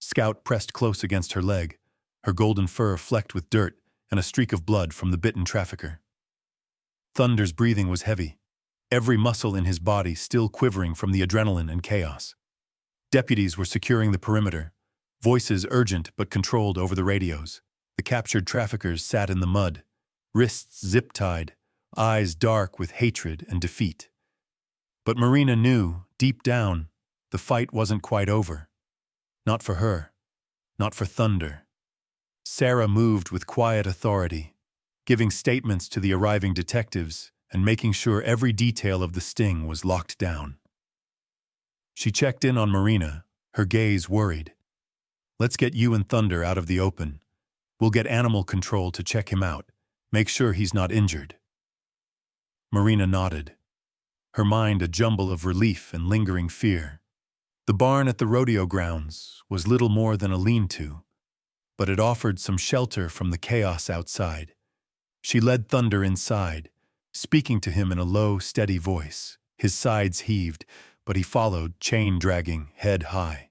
Scout pressed close against her leg, her golden fur flecked with dirt and a streak of blood from the bitten trafficker. Thunder's breathing was heavy, every muscle in his body still quivering from the adrenaline and chaos. Deputies were securing the perimeter, voices urgent but controlled over the radios. The captured traffickers sat in the mud, wrists zip-tied, eyes dark with hatred and defeat. But Marina knew, deep down, the fight wasn't quite over. Not for her, not for Thunder. Sarah moved with quiet authority, giving statements to the arriving detectives and making sure every detail of the sting was locked down. She checked in on Marina, her gaze worried. "Let's get you and Thunder out of the open. We'll get animal control to check him out, make sure he's not injured." Marina nodded, her mind a jumble of relief and lingering fear. The barn at the rodeo grounds was little more than a lean-to, but it offered some shelter from the chaos outside. She led Thunder inside, speaking to him in a low, steady voice. His sides heaved, but he followed, chain dragging, head high.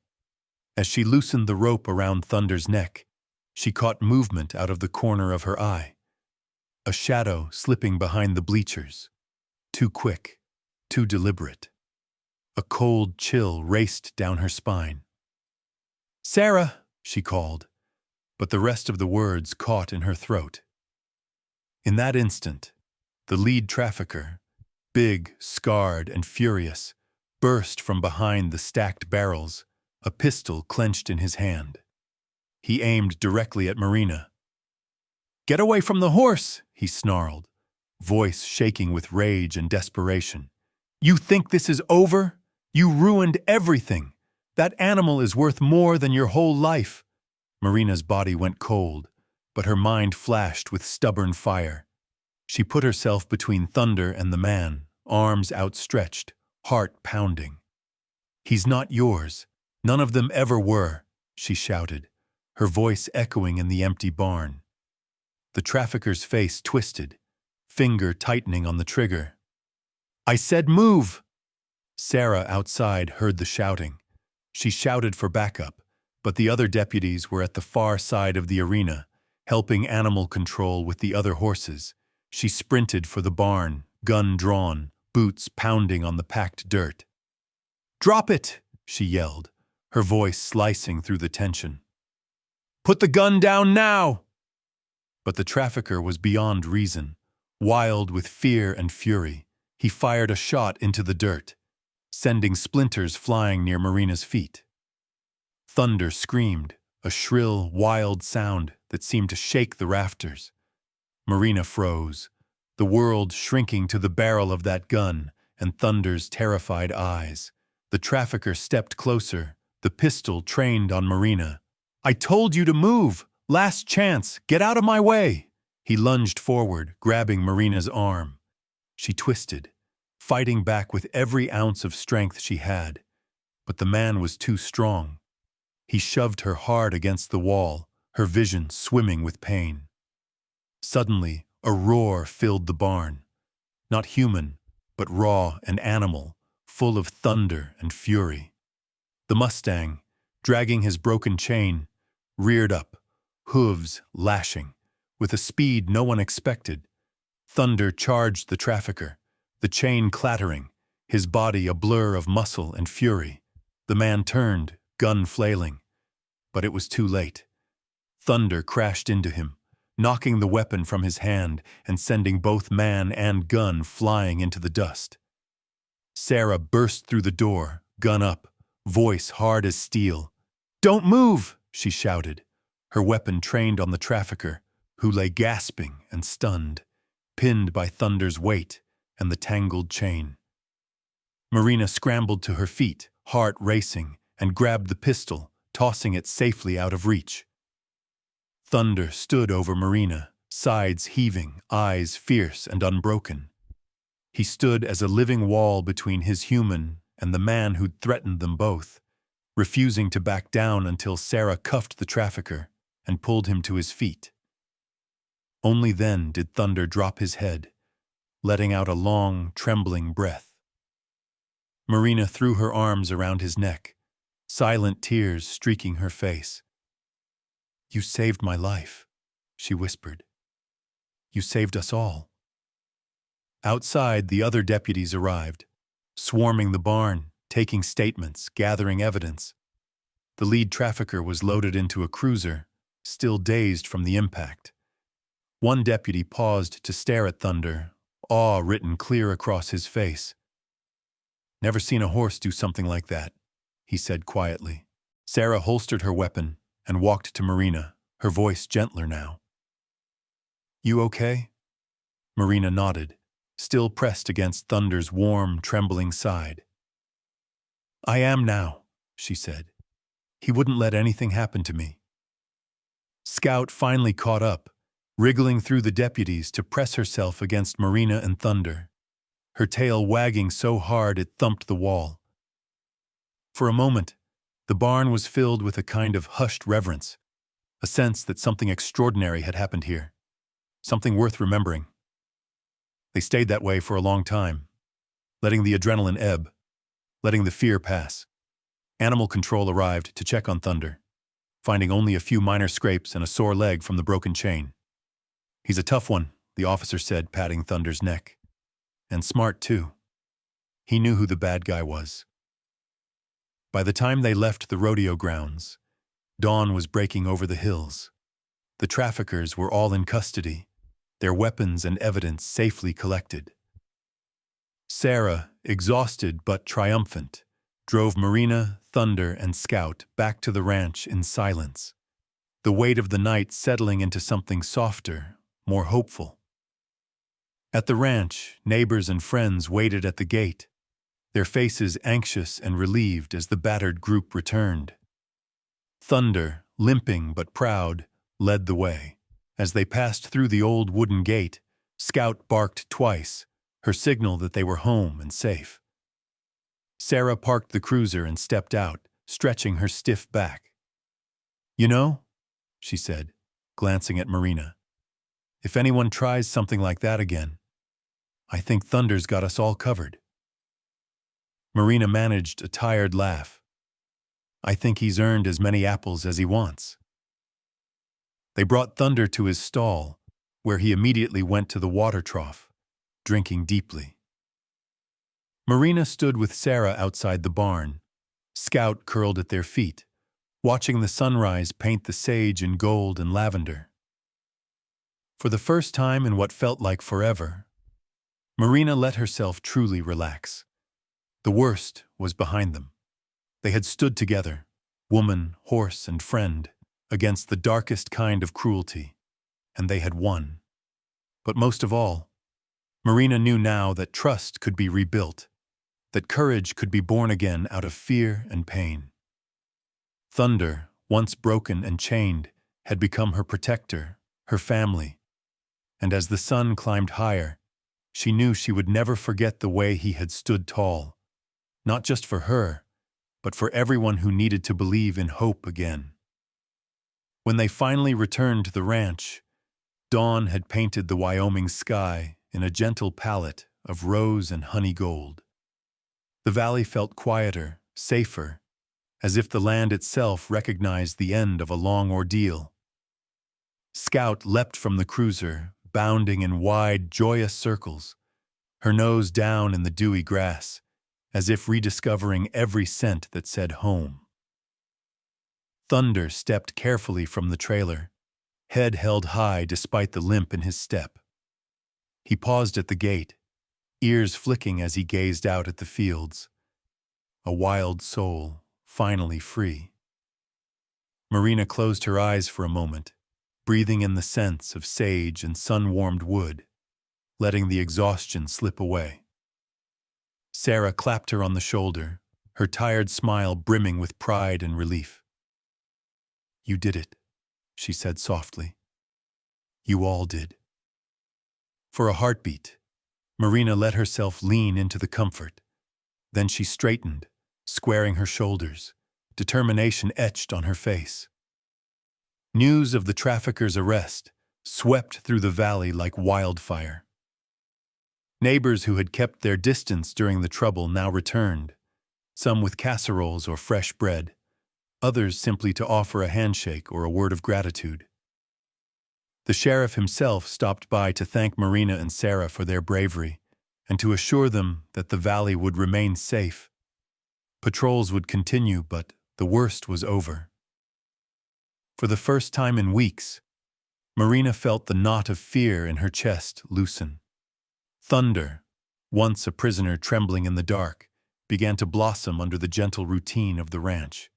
As she loosened the rope around Thunder's neck, she caught movement out of the corner of her eye. A shadow slipping behind the bleachers. Too quick, too deliberate. A cold chill raced down her spine. "Sarah," she called, but the rest of the words caught in her throat. In that instant, the lead trafficker, big, scarred, and furious, burst from behind the stacked barrels, a pistol clenched in his hand. He aimed directly at Marina. "Get away from the horse!" he snarled, voice shaking with rage and desperation. "You think this is over? You ruined everything. That animal is worth more than your whole life." Marina's body went cold, but her mind flashed with stubborn fire. She put herself between Thunder and the man, arms outstretched, heart pounding. "He's not yours. None of them ever were," she shouted, her voice echoing in the empty barn. The trafficker's face twisted, finger tightening on the trigger. "I said move!" Sarah outside heard the shouting. She shouted for backup, but the other deputies were at the far side of the arena, helping animal control with the other horses. She sprinted for the barn, gun drawn, boots pounding on the packed dirt. "Drop it!" she yelled, her voice slicing through the tension. "Put the gun down now!" But the trafficker was beyond reason, wild with fear and fury. He fired a shot into the dirt, sending splinters flying near Marina's feet. Thunder screamed, a shrill, wild sound that seemed to shake the rafters. Marina froze, the world shrinking to the barrel of that gun and Thunder's terrified eyes. The trafficker stepped closer, the pistol trained on Marina. "I told you to move! Last chance! Get out of my way!" He lunged forward, grabbing Marina's arm. She twisted, fighting back with every ounce of strength she had. But the man was too strong. He shoved her hard against the wall, her vision swimming with pain. Suddenly, a roar filled the barn. Not human, but raw and animal, full of thunder and fury. The Mustang, dragging his broken chain, reared up, hooves lashing, with a speed no one expected. Thunder charged the trafficker, the chain clattering, his body a blur of muscle and fury. The man turned, gun flailing. But it was too late. Thunder crashed into him, knocking the weapon from his hand and sending both man and gun flying into the dust. Sarah burst through the door, gun up, voice hard as steel. "Don't move!" she shouted, her weapon trained on the trafficker, who lay gasping and stunned, pinned by Thunder's weight and the tangled chain. Marina scrambled to her feet, heart racing, and grabbed the pistol, tossing it safely out of reach. Thunder stood over Marina, sides heaving, eyes fierce and unbroken. He stood as a living wall between his human and the man who'd threatened them both, refusing to back down until Sarah cuffed the trafficker and pulled him to his feet. Only then did Thunder drop his head, letting out a long, trembling breath. Marina threw her arms around his neck, silent tears streaking her face. "You saved my life," she whispered. "You saved us all." Outside, the other deputies arrived, swarming the barn, taking statements, gathering evidence. The lead trafficker was loaded into a cruiser, still dazed from the impact. One deputy paused to stare at Thunder, awe written clear across his face. "Never seen a horse do something like that," he said quietly. Sarah holstered her weapon and walked to Marina, her voice gentler now. "You okay?" Marina nodded, still pressed against Thunder's warm, trembling side. "I am now," she said. "He wouldn't let anything happen to me." Scout finally caught up, wriggling through the deputies to press herself against Marina and Thunder, her tail wagging so hard it thumped the wall. For a moment, the barn was filled with a kind of hushed reverence, a sense that something extraordinary had happened here, something worth remembering. They stayed that way for a long time, letting the adrenaline ebb, letting the fear pass. Animal control arrived to check on Thunder, finding only a few minor scrapes and a sore leg from the broken chain. "He's a tough one," the officer said, patting Thunder's neck. "And smart, too." He knew who the bad guy was. By the time they left the rodeo grounds, dawn was breaking over the hills. The traffickers were all in custody, their weapons and evidence safely collected. Sarah, exhausted but triumphant, drove Marina, Thunder, and Scout back to the ranch in silence, the weight of the night settling into something softer, more hopeful. At the ranch, neighbors and friends waited at the gate, their faces anxious and relieved as the battered group returned. Thunder, limping but proud, led the way. As they passed through the old wooden gate, Scout barked twice, her signal that they were home and safe. Sarah parked the cruiser and stepped out, stretching her stiff back. "You know," she said, glancing at Marina, "if anyone tries something like that again, I think Thunder's got us all covered." Marina managed a tired laugh. "I think he's earned as many apples as he wants." They brought Thunder to his stall, where he immediately went to the water trough, drinking deeply. Marina stood with Sarah outside the barn, Scout curled at their feet, watching the sunrise paint the sage in gold and lavender. For the first time in what felt like forever, Marina let herself truly relax. The worst was behind them. They had stood together, woman, horse, and friend, against the darkest kind of cruelty, and they had won. But most of all, Marina knew now that trust could be rebuilt, that courage could be born again out of fear and pain. Thunder, once broken and chained, had become her protector, her family, and as the sun climbed higher, she knew she would never forget the way he had stood tall, not just for her, but for everyone who needed to believe in hope again. When they finally returned to the ranch, dawn had painted the Wyoming sky in a gentle palette of rose and honey gold. The valley felt quieter, safer, as if the land itself recognized the end of a long ordeal. Scout leapt from the cruiser, bounding in wide, joyous circles, her nose down in the dewy grass, as if rediscovering every scent that said home. Thunder stepped carefully from the trailer, head held high despite the limp in his step. He paused at the gate, ears flicking as he gazed out at the fields. A wild soul, finally free. Marina closed her eyes for a moment, breathing in the scents of sage and sun-warmed wood, letting the exhaustion slip away. Sarah clapped her on the shoulder, her tired smile brimming with pride and relief. "You did it," she said softly. "You all did." For a heartbeat, Marina let herself lean into the comfort. Then she straightened, squaring her shoulders, determination etched on her face. News of the traffickers' arrest swept through the valley like wildfire. Neighbors who had kept their distance during the trouble now returned, some with casseroles or fresh bread, others simply to offer a handshake or a word of gratitude. The sheriff himself stopped by to thank Marina and Sarah for their bravery and to assure them that the valley would remain safe. Patrols would continue, but the worst was over. For the first time in weeks, Marina felt the knot of fear in her chest loosen. Thunder, once a prisoner trembling in the dark, began to blossom under the gentle routine of the ranch.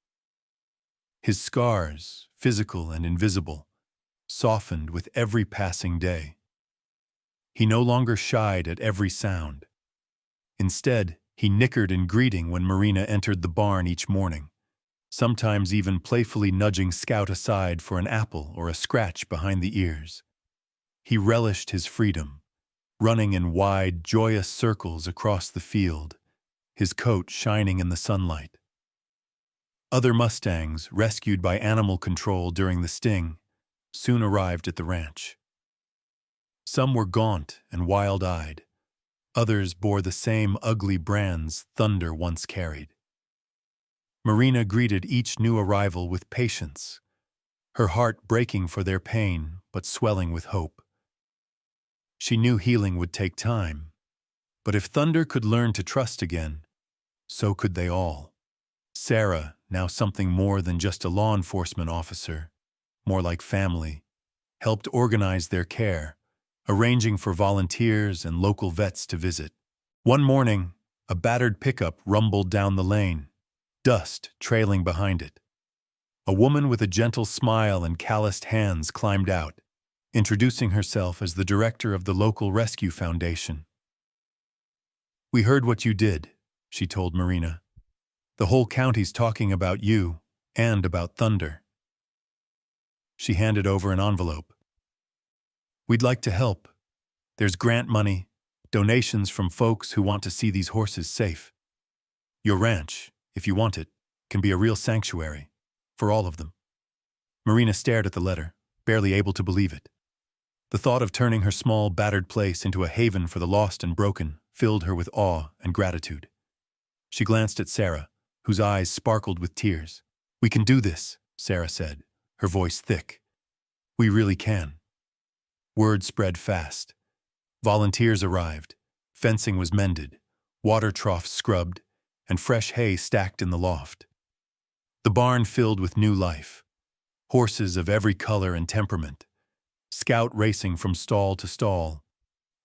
His scars, physical and invisible, softened with every passing day. He no longer shied at every sound. Instead, he nickered in greeting when Marina entered the barn each morning, sometimes even playfully nudging Scout aside for an apple or a scratch behind the ears. He relished his freedom, running in wide, joyous circles across the field, his coat shining in the sunlight. Other Mustangs, rescued by animal control during the sting, soon arrived at the ranch. Some were gaunt and wild-eyed. Others bore the same ugly brands Thunder once carried. Marina greeted each new arrival with patience, her heart breaking for their pain but swelling with hope. She knew healing would take time, but if Thunder could learn to trust again, so could they all. Sarah, now something more than just a law enforcement officer, more like family, helped organize their care, arranging for volunteers and local vets to visit. One morning, a battered pickup rumbled down the lane, dust trailing behind it. A woman with a gentle smile and calloused hands climbed out, introducing herself as the director of the local rescue foundation. "We heard what you did," she told Marina. "The whole county's talking about you and about Thunder." She handed over an envelope. "We'd like to help. There's grant money, donations from folks who want to see these horses safe. Your ranch, if you want it, can be a real sanctuary, for all of them." Marina stared at the letter, barely able to believe it. The thought of turning her small, battered place into a haven for the lost and broken filled her with awe and gratitude. She glanced at Sarah, whose eyes sparkled with tears. "We can do this," Sarah said, her voice thick. "We really can." Word spread fast. Volunteers arrived, fencing was mended, water troughs scrubbed, and fresh hay stacked in the loft. The barn filled with new life, horses of every color and temperament, Scout racing from stall to stall,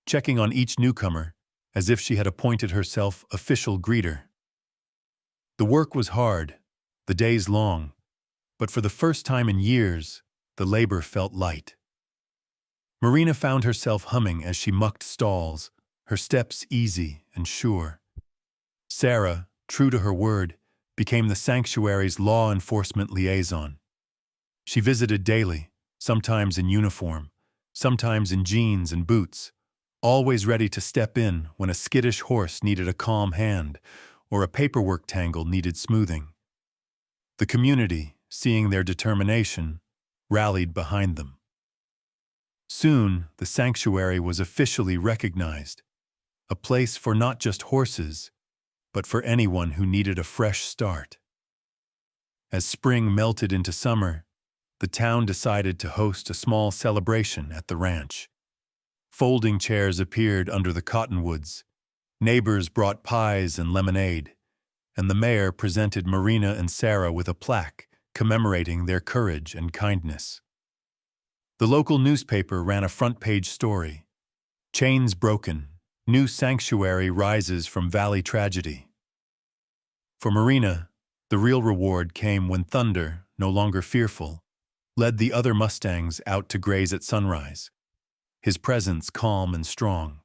checking on each newcomer as if she had appointed herself official greeter. The work was hard, the days long, but for the first time in years, the labor felt light. Marina found herself humming as she mucked stalls, her steps easy and sure. Sarah, true to her word, became the sanctuary's law enforcement liaison. She visited daily, sometimes in uniform, sometimes in jeans and boots, always ready to step in when a skittish horse needed a calm hand or a paperwork tangle needed smoothing. The community, seeing their determination, rallied behind them. Soon, the sanctuary was officially recognized, a place for not just horses, but for anyone who needed a fresh start. As spring melted into summer, the town decided to host a small celebration at the ranch. Folding chairs appeared under the cottonwoods, neighbors brought pies and lemonade, and the mayor presented Marina and Sarah with a plaque commemorating their courage and kindness. The local newspaper ran a front-page story. Chains broken. New sanctuary rises from valley tragedy. For Marina, the real reward came when Thunder, no longer fearful, led the other Mustangs out to graze at sunrise, his presence calm and strong.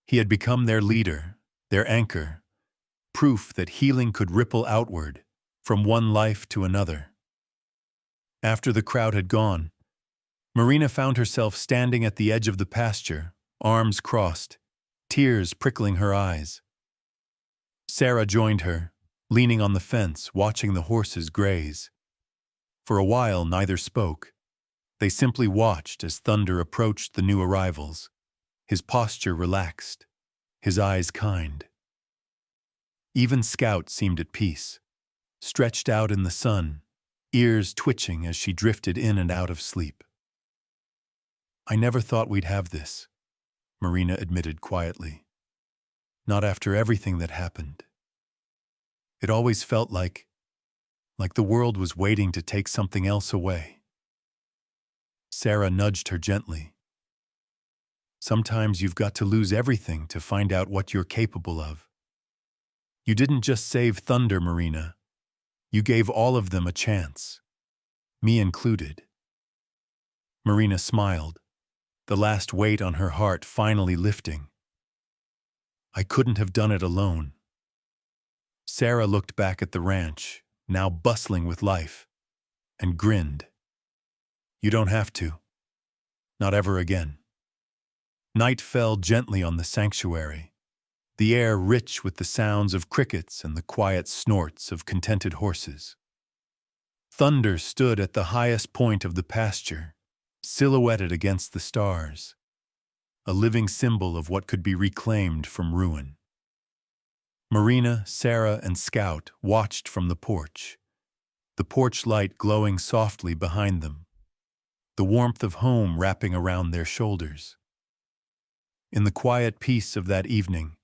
He had become their leader, their anchor, proof that healing could ripple outward, from one life to another. After the crowd had gone, Marina found herself standing at the edge of the pasture, arms crossed, tears prickling her eyes. Sarah joined her, leaning on the fence, watching the horses graze. For a while, neither spoke. They simply watched as Thunder approached the new arrivals, his posture relaxed, his eyes kind. Even Scout seemed at peace, stretched out in the sun, ears twitching as she drifted in and out of sleep. "I never thought we'd have this," Marina admitted quietly. "Not after everything that happened. It always felt like the world was waiting to take something else away." Sarah nudged her gently. "Sometimes you've got to lose everything to find out what you're capable of. You didn't just save Thunder, Marina. You gave all of them a chance, me included." Marina smiled, the last weight on her heart finally lifting. "I couldn't have done it alone." Sarah looked back at the ranch, now bustling with life, and grinned. "You don't have to. Not ever again." Night fell gently on the sanctuary, the air rich with the sounds of crickets and the quiet snorts of contented horses. Thunder stood at the highest point of the pasture, silhouetted against the stars, a living symbol of what could be reclaimed from ruin. Marina, Sarah, and Scout watched from the porch light glowing softly behind them, the warmth of home wrapping around their shoulders. In the quiet peace of that evening,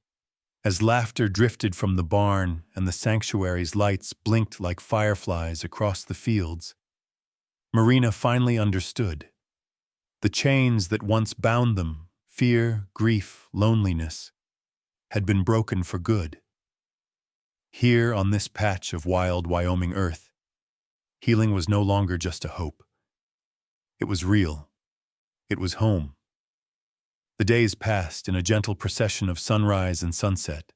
as laughter drifted from the barn and the sanctuary's lights blinked like fireflies across the fields, Marina finally understood. The chains that once bound them, fear, grief, loneliness, had been broken for good. Here on this patch of wild Wyoming earth, healing was no longer just a hope. It was real. It was home. The days passed in a gentle procession of sunrise and sunset,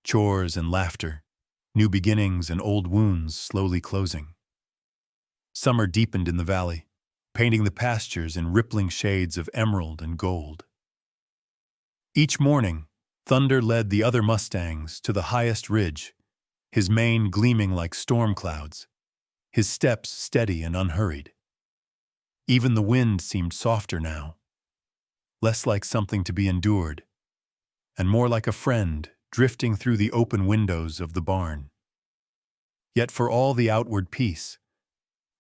chores and laughter, new beginnings and old wounds slowly closing. Summer deepened in the valley, painting the pastures in rippling shades of emerald and gold. Each morning, Thunder led the other Mustangs to the highest ridge, his mane gleaming like storm clouds, his steps steady and unhurried. Even the wind seemed softer now, less like something to be endured, and more like a friend drifting through the open windows of the barn. Yet for all the outward peace,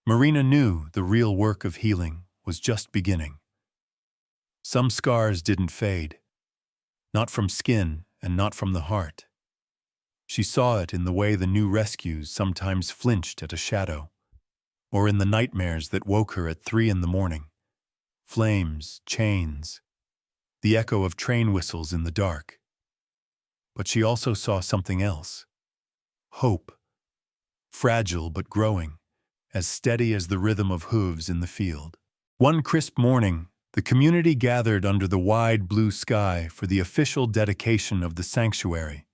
Marina knew the real work of healing was just beginning. Some scars didn't fade, not from skin and not from the heart. She saw it in the way the new rescues sometimes flinched at a shadow, or in the nightmares that woke her at 3 a.m. Flames, chains, the echo of train whistles in the dark. But she also saw something else. Hope. Fragile but growing, as steady as the rhythm of hooves in the field. One crisp morning, the community gathered under the wide blue sky for the official dedication of the sanctuary.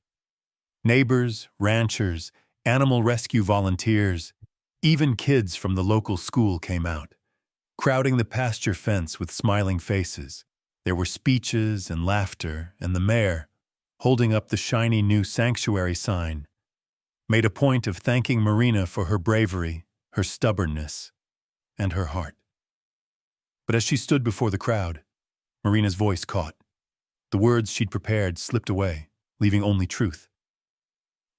Neighbors, ranchers, animal rescue volunteers, even kids from the local school came out, crowding the pasture fence with smiling faces. There were speeches and laughter, and the mayor, holding up the shiny new sanctuary sign, made a point of thanking Marina for her bravery, her stubbornness, and her heart. But as she stood before the crowd, Marina's voice caught. The words she'd prepared slipped away, leaving only truth.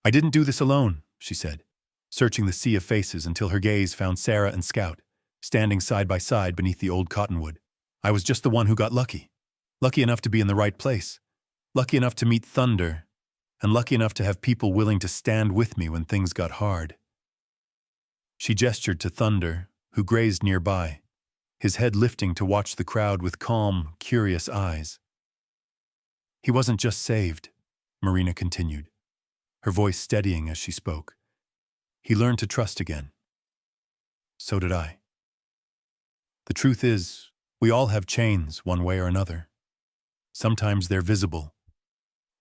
"I didn't do this alone," she said, searching the sea of faces until her gaze found Sarah and Scout, standing side by side beneath the old cottonwood. "I was just the one who got lucky. Lucky enough to be in the right place. Lucky enough to meet Thunder. And lucky enough to have people willing to stand with me when things got hard." She gestured to Thunder, who grazed nearby, his head lifting to watch the crowd with calm, curious eyes. "He wasn't just saved," Marina continued, her voice steadying as she spoke. "He learned to trust again. So did I. The truth is, we all have chains one way or another. Sometimes they're visible.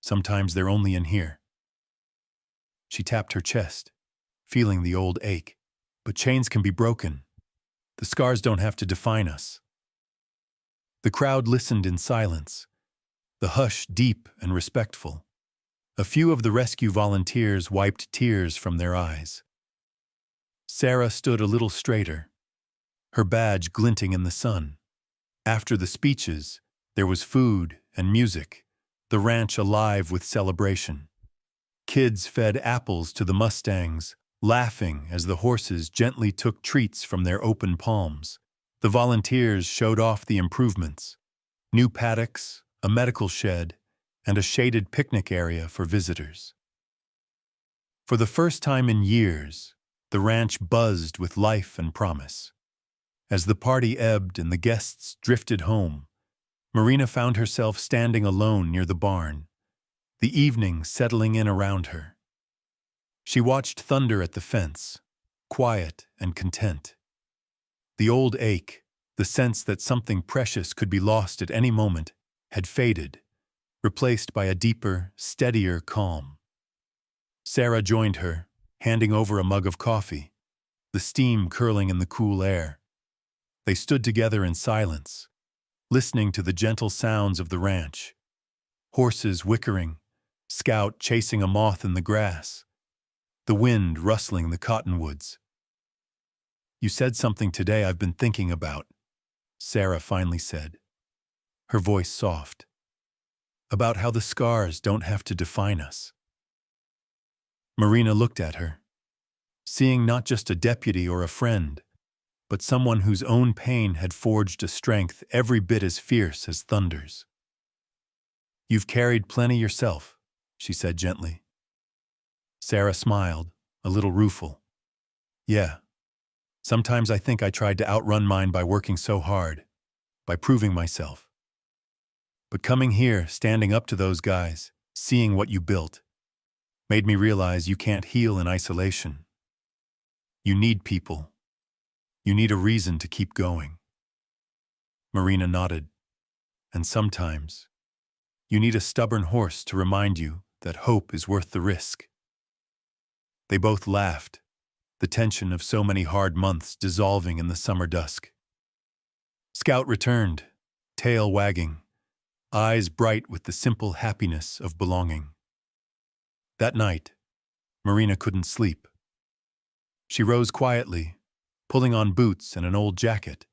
Sometimes they're only in here." She tapped her chest, feeling the old ache. "But chains can be broken. The scars don't have to define us." The crowd listened in silence, the hush deep and respectful. A few of the rescue volunteers wiped tears from their eyes. Sarah stood a little straighter, her badge glinting in the sun. After the speeches, there was food and music, the ranch alive with celebration. Kids fed apples to the Mustangs, laughing as the horses gently took treats from their open palms. The volunteers showed off the improvements: new paddocks, a medical shed, and a shaded picnic area for visitors. For the first time in years, the ranch buzzed with life and promise. As the party ebbed and the guests drifted home, Marina found herself standing alone near the barn, the evening settling in around her. She watched Thunder at the fence, quiet and content. The old ache, the sense that something precious could be lost at any moment, had faded, replaced by a deeper, steadier calm. Sarah joined her, handing over a mug of coffee, the steam curling in the cool air. They stood together in silence, listening to the gentle sounds of the ranch: horses whickering, Scout chasing a moth in the grass, the wind rustling the cottonwoods. "You said something today I've been thinking about," Sarah finally said, her voice soft. "About how the scars don't have to define us." Marina looked at her, seeing not just a deputy or a friend, but someone whose own pain had forged a strength every bit as fierce as Thunder's. "You've carried plenty yourself," she said gently. Sarah smiled, a little rueful. "Yeah. Sometimes I think I tried to outrun mine by working so hard, by proving myself. But coming here, standing up to those guys, seeing what you built, made me realize you can't heal in isolation. You need people. You need a reason to keep going." Marina nodded. "And sometimes, you need a stubborn horse to remind you that hope is worth the risk." They both laughed, the tension of so many hard months dissolving in the summer dusk. Scout returned, tail wagging, eyes bright with the simple happiness of belonging. That night, Marina couldn't sleep. She rose quietly, pulling on boots and an old jacket,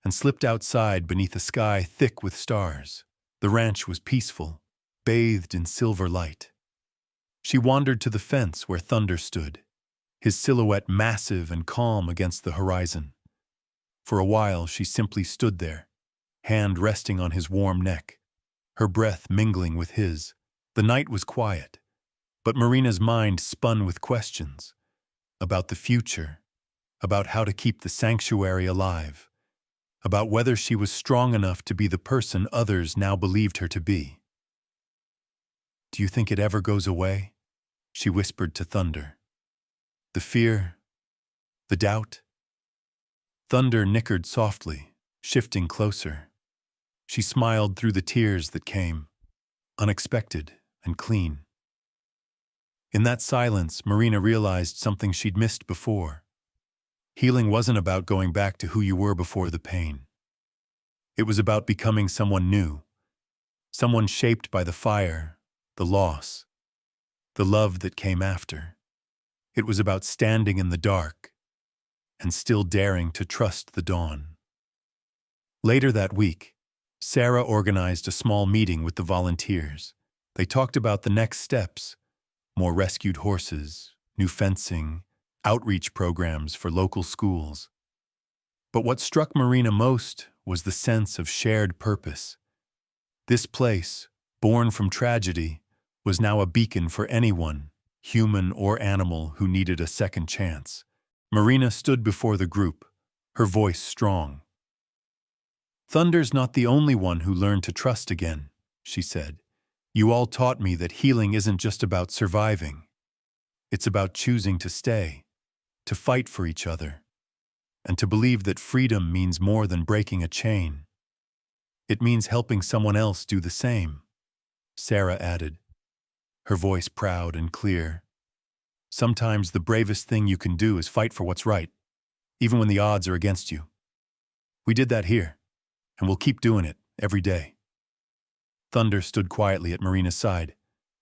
and slipped outside beneath a sky thick with stars. The ranch was peaceful, bathed in silver light. She wandered to the fence where Thunder stood, his silhouette massive and calm against the horizon. For a while she simply stood there, hand resting on his warm neck, her breath mingling with his. The night was quiet, but Marina's mind spun with questions about the future, about how to keep the sanctuary alive, about whether she was strong enough to be the person others now believed her to be. "Do you think it ever goes away?" she whispered to Thunder. "The fear, the doubt?" Thunder nickered softly, shifting closer. She smiled through the tears that came, unexpected and clean. In that silence, Marina realized something she'd missed before. Healing wasn't about going back to who you were before the pain. It was about becoming someone new, someone shaped by the fire, the loss, the love that came after. It was about standing in the dark and still daring to trust the dawn. Later that week, Sarah organized a small meeting with the volunteers. They talked about the next steps: more rescued horses, new fencing, outreach programs for local schools. But what struck Marina most was the sense of shared purpose. This place, born from tragedy, was now a beacon for anyone, human or animal, who needed a second chance. Marina stood before the group, her voice strong. Thunder's not the only one who learned to trust again, she said. You all taught me that healing isn't just about surviving. It's about choosing to stay, to fight for each other, and to believe that freedom means more than breaking a chain. It means helping someone else do the same, Sarah added, her voice proud and clear. Sometimes the bravest thing you can do is fight for what's right, even when the odds are against you. We did that here, and we'll keep doing it every day. Thunder stood quietly at Marina's side,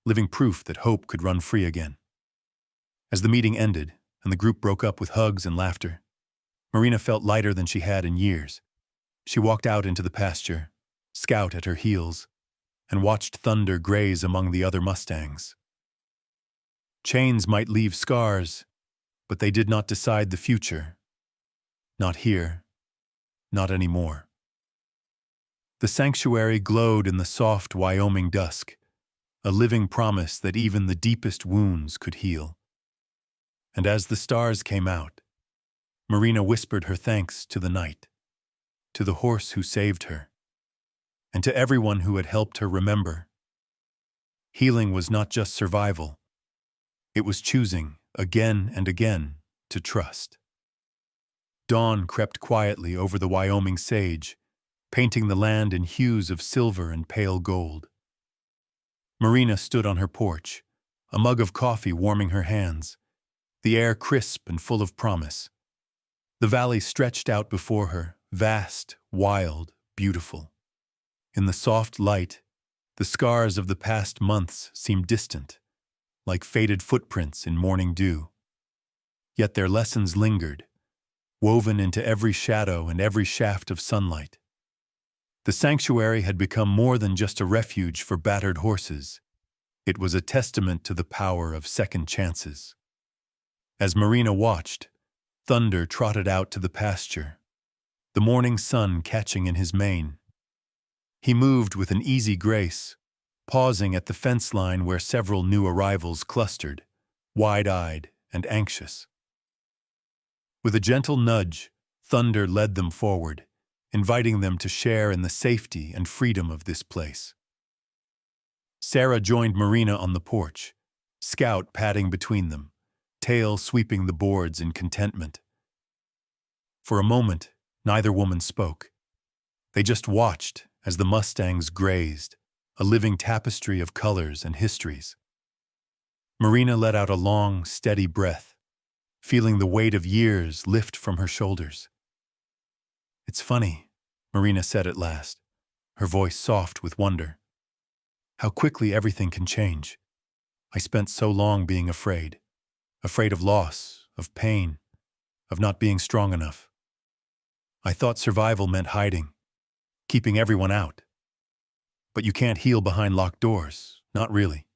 living proof that hope could run free again. As the meeting ended and the group broke up with hugs and laughter, Marina felt lighter than she had in years. She walked out into the pasture, Scout at her heels, and watched Thunder graze among the other Mustangs. Chains might leave scars, but they did not decide the future. Not here, not anymore. The sanctuary glowed in the soft Wyoming dusk, a living promise that even the deepest wounds could heal. And as the stars came out, Marina whispered her thanks to the night, to the horse who saved her, and to everyone who had helped her remember. Healing was not just survival. It was choosing, again and again, to trust. Dawn crept quietly over the Wyoming sage, painting the land in hues of silver and pale gold. Marina stood on her porch, a mug of coffee warming her hands, the air crisp and full of promise. The valley stretched out before her, vast, wild, beautiful. In the soft light, the scars of the past months seemed distant, like faded footprints in morning dew. Yet their lessons lingered, woven into every shadow and every shaft of sunlight. The sanctuary had become more than just a refuge for battered horses. It was a testament to the power of second chances. As Marina watched, Thunder trotted out to the pasture, the morning sun catching in his mane. He moved with an easy grace, pausing at the fence line where several new arrivals clustered, wide-eyed and anxious. With a gentle nudge, Thunder led them forward, inviting them to share in the safety and freedom of this place. Sarah joined Marina on the porch, Scout padding between them, tail sweeping the boards in contentment. For a moment, neither woman spoke. They just watched as the Mustangs grazed, a living tapestry of colors and histories. Marina let out a long, steady breath, feeling the weight of years lift from her shoulders. "It's funny," Marina said at last, her voice soft with wonder. "How quickly everything can change. I spent so long being afraid of loss, of pain, of not being strong enough. I thought survival meant hiding, keeping everyone out. But you can't heal behind locked doors, not really."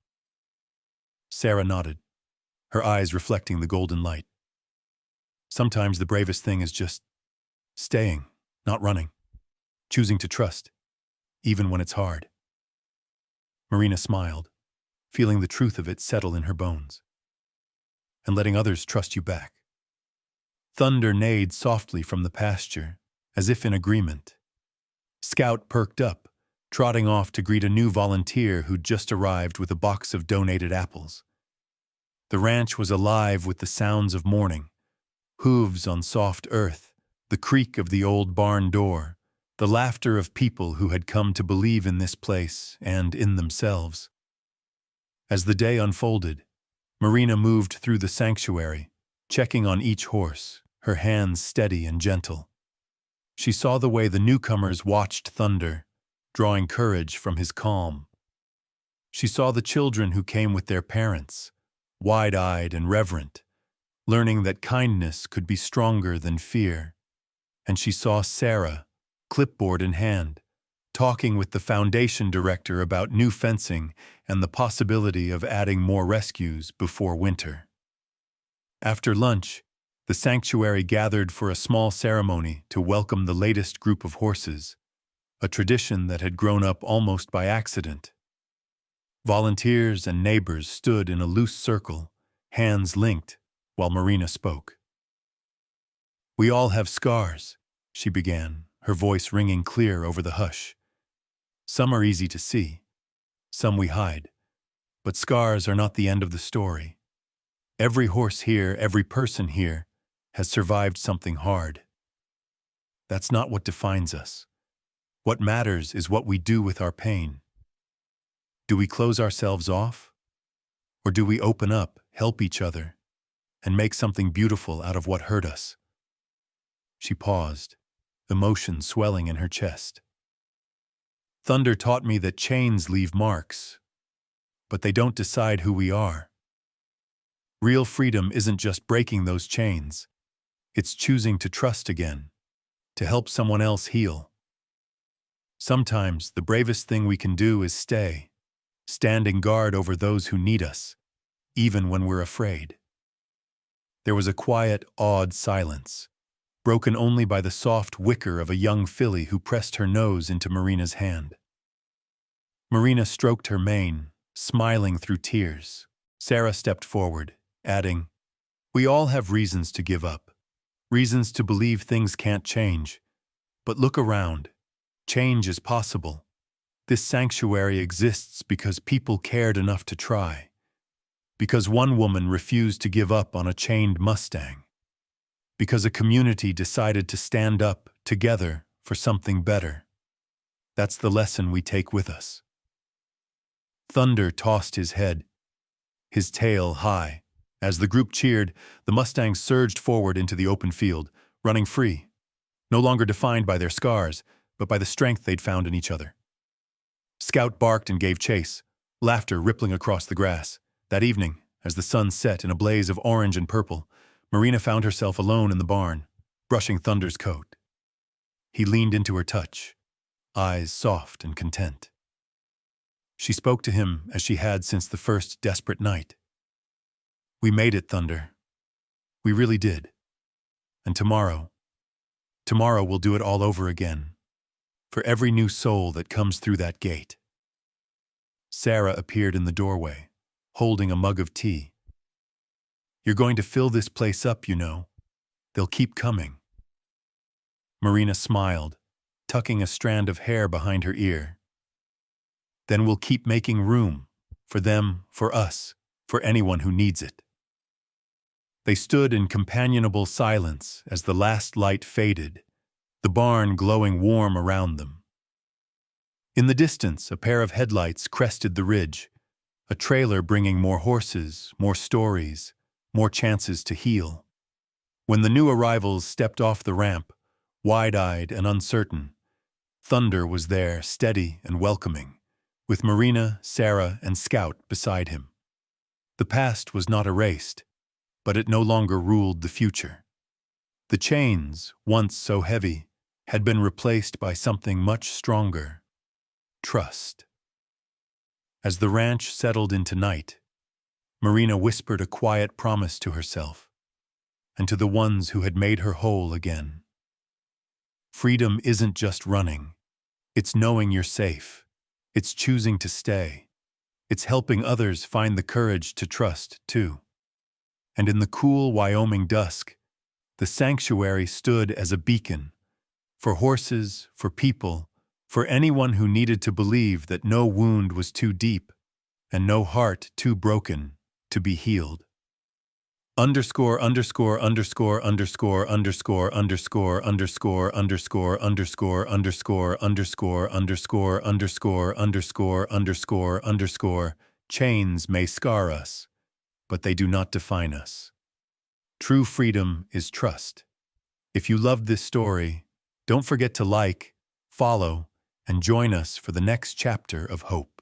Sarah nodded, her eyes reflecting the golden light. "Sometimes the bravest thing is just staying, not running, choosing to trust, even when it's hard." Marina smiled, feeling the truth of it settle in her bones. "And letting others trust you back." Thunder neighed softly from the pasture, as if in agreement. Scout perked up, trotting off to greet a new volunteer who'd just arrived with a box of donated apples. The ranch was alive with the sounds of morning, hooves on soft earth, the creak of the old barn door, the laughter of people who had come to believe in this place and in themselves. As the day unfolded, Marina moved through the sanctuary, checking on each horse, her hands steady and gentle. She saw the way the newcomers watched Thunder, drawing courage from his calm. She saw the children who came with their parents, wide-eyed and reverent, learning that kindness could be stronger than fear. And she saw Sarah, clipboard in hand, talking with the foundation director about new fencing and the possibility of adding more rescues before winter. After lunch, the sanctuary gathered for a small ceremony to welcome the latest group of horses, a tradition that had grown up almost by accident. Volunteers and neighbors stood in a loose circle, hands linked, while Marina spoke. "We all have scars," she began, her voice ringing clear over the hush. Some are easy to see. Some we hide. But scars are not the end of the story. Every horse here, every person here, has survived something hard. That's not what defines us. What matters is what we do with our pain. Do we close ourselves off? Or do we open up, help each other, and make something beautiful out of what hurt us? She paused, emotion swelling in her chest. Thunder taught me that chains leave marks, but they don't decide who we are. Real freedom isn't just breaking those chains. It's choosing to trust again, to help someone else heal. Sometimes the bravest thing we can do is stay, standing guard over those who need us, even when we're afraid. There was a quiet, awed silence, broken only by the soft whicker of a young filly who pressed her nose into Marina's hand. Marina stroked her mane, smiling through tears. Sarah stepped forward, adding, "We all have reasons to give up, reasons to believe things can't change. But look around. Change is possible. This sanctuary exists because people cared enough to try. Because one woman refused to give up on a chained Mustang. Because a community decided to stand up together for something better. That's the lesson we take with us." Thunder tossed his head, his tail high. As the group cheered, the Mustangs surged forward into the open field, running free, no longer defined by their scars, but by the strength they'd found in each other. Scout barked and gave chase, laughter rippling across the grass. That evening, as the sun set in a blaze of orange and purple, Marina found herself alone in the barn, brushing Thunder's coat. He leaned into her touch, eyes soft and content. She spoke to him as she had since the first desperate night. "We made it, Thunder. We really did. And tomorrow we'll do it all over again, for every new soul that comes through that gate." Sarah appeared in the doorway, holding a mug of tea. "You're going to fill this place up, you know. They'll keep coming." Marina smiled, tucking a strand of hair behind her ear. "Then we'll keep making room, for them, for us, for anyone who needs it." They stood in companionable silence as the last light faded, the barn glowing warm around them. In the distance, a pair of headlights crested the ridge, a trailer bringing more horses, more stories, more chances to heal. When the new arrivals stepped off the ramp, wide-eyed and uncertain, Thunder was there, steady and welcoming, with Marina, Sarah, and Scout beside him. The past was not erased, but it no longer ruled the future. The chains, once so heavy, had been replaced by something much stronger: trust. As the ranch settled into night, Marina whispered a quiet promise to herself, and to the ones who had made her whole again. Freedom isn't just running. It's knowing you're safe. It's choosing to stay. It's helping others find the courage to trust, too. And in the cool Wyoming dusk, the sanctuary stood as a beacon, for horses, for people, for anyone who needed to believe that no wound was too deep and no heart too broken to be healed. Underscore underscore underscore underscore underscore underscore underscore underscore underscore underscore underscore underscore underscore underscore underscore underscore chains may scar us, but they do not define us. True freedom is trust. If you loved this story, don't forget to like, follow, and join us for the next chapter of hope.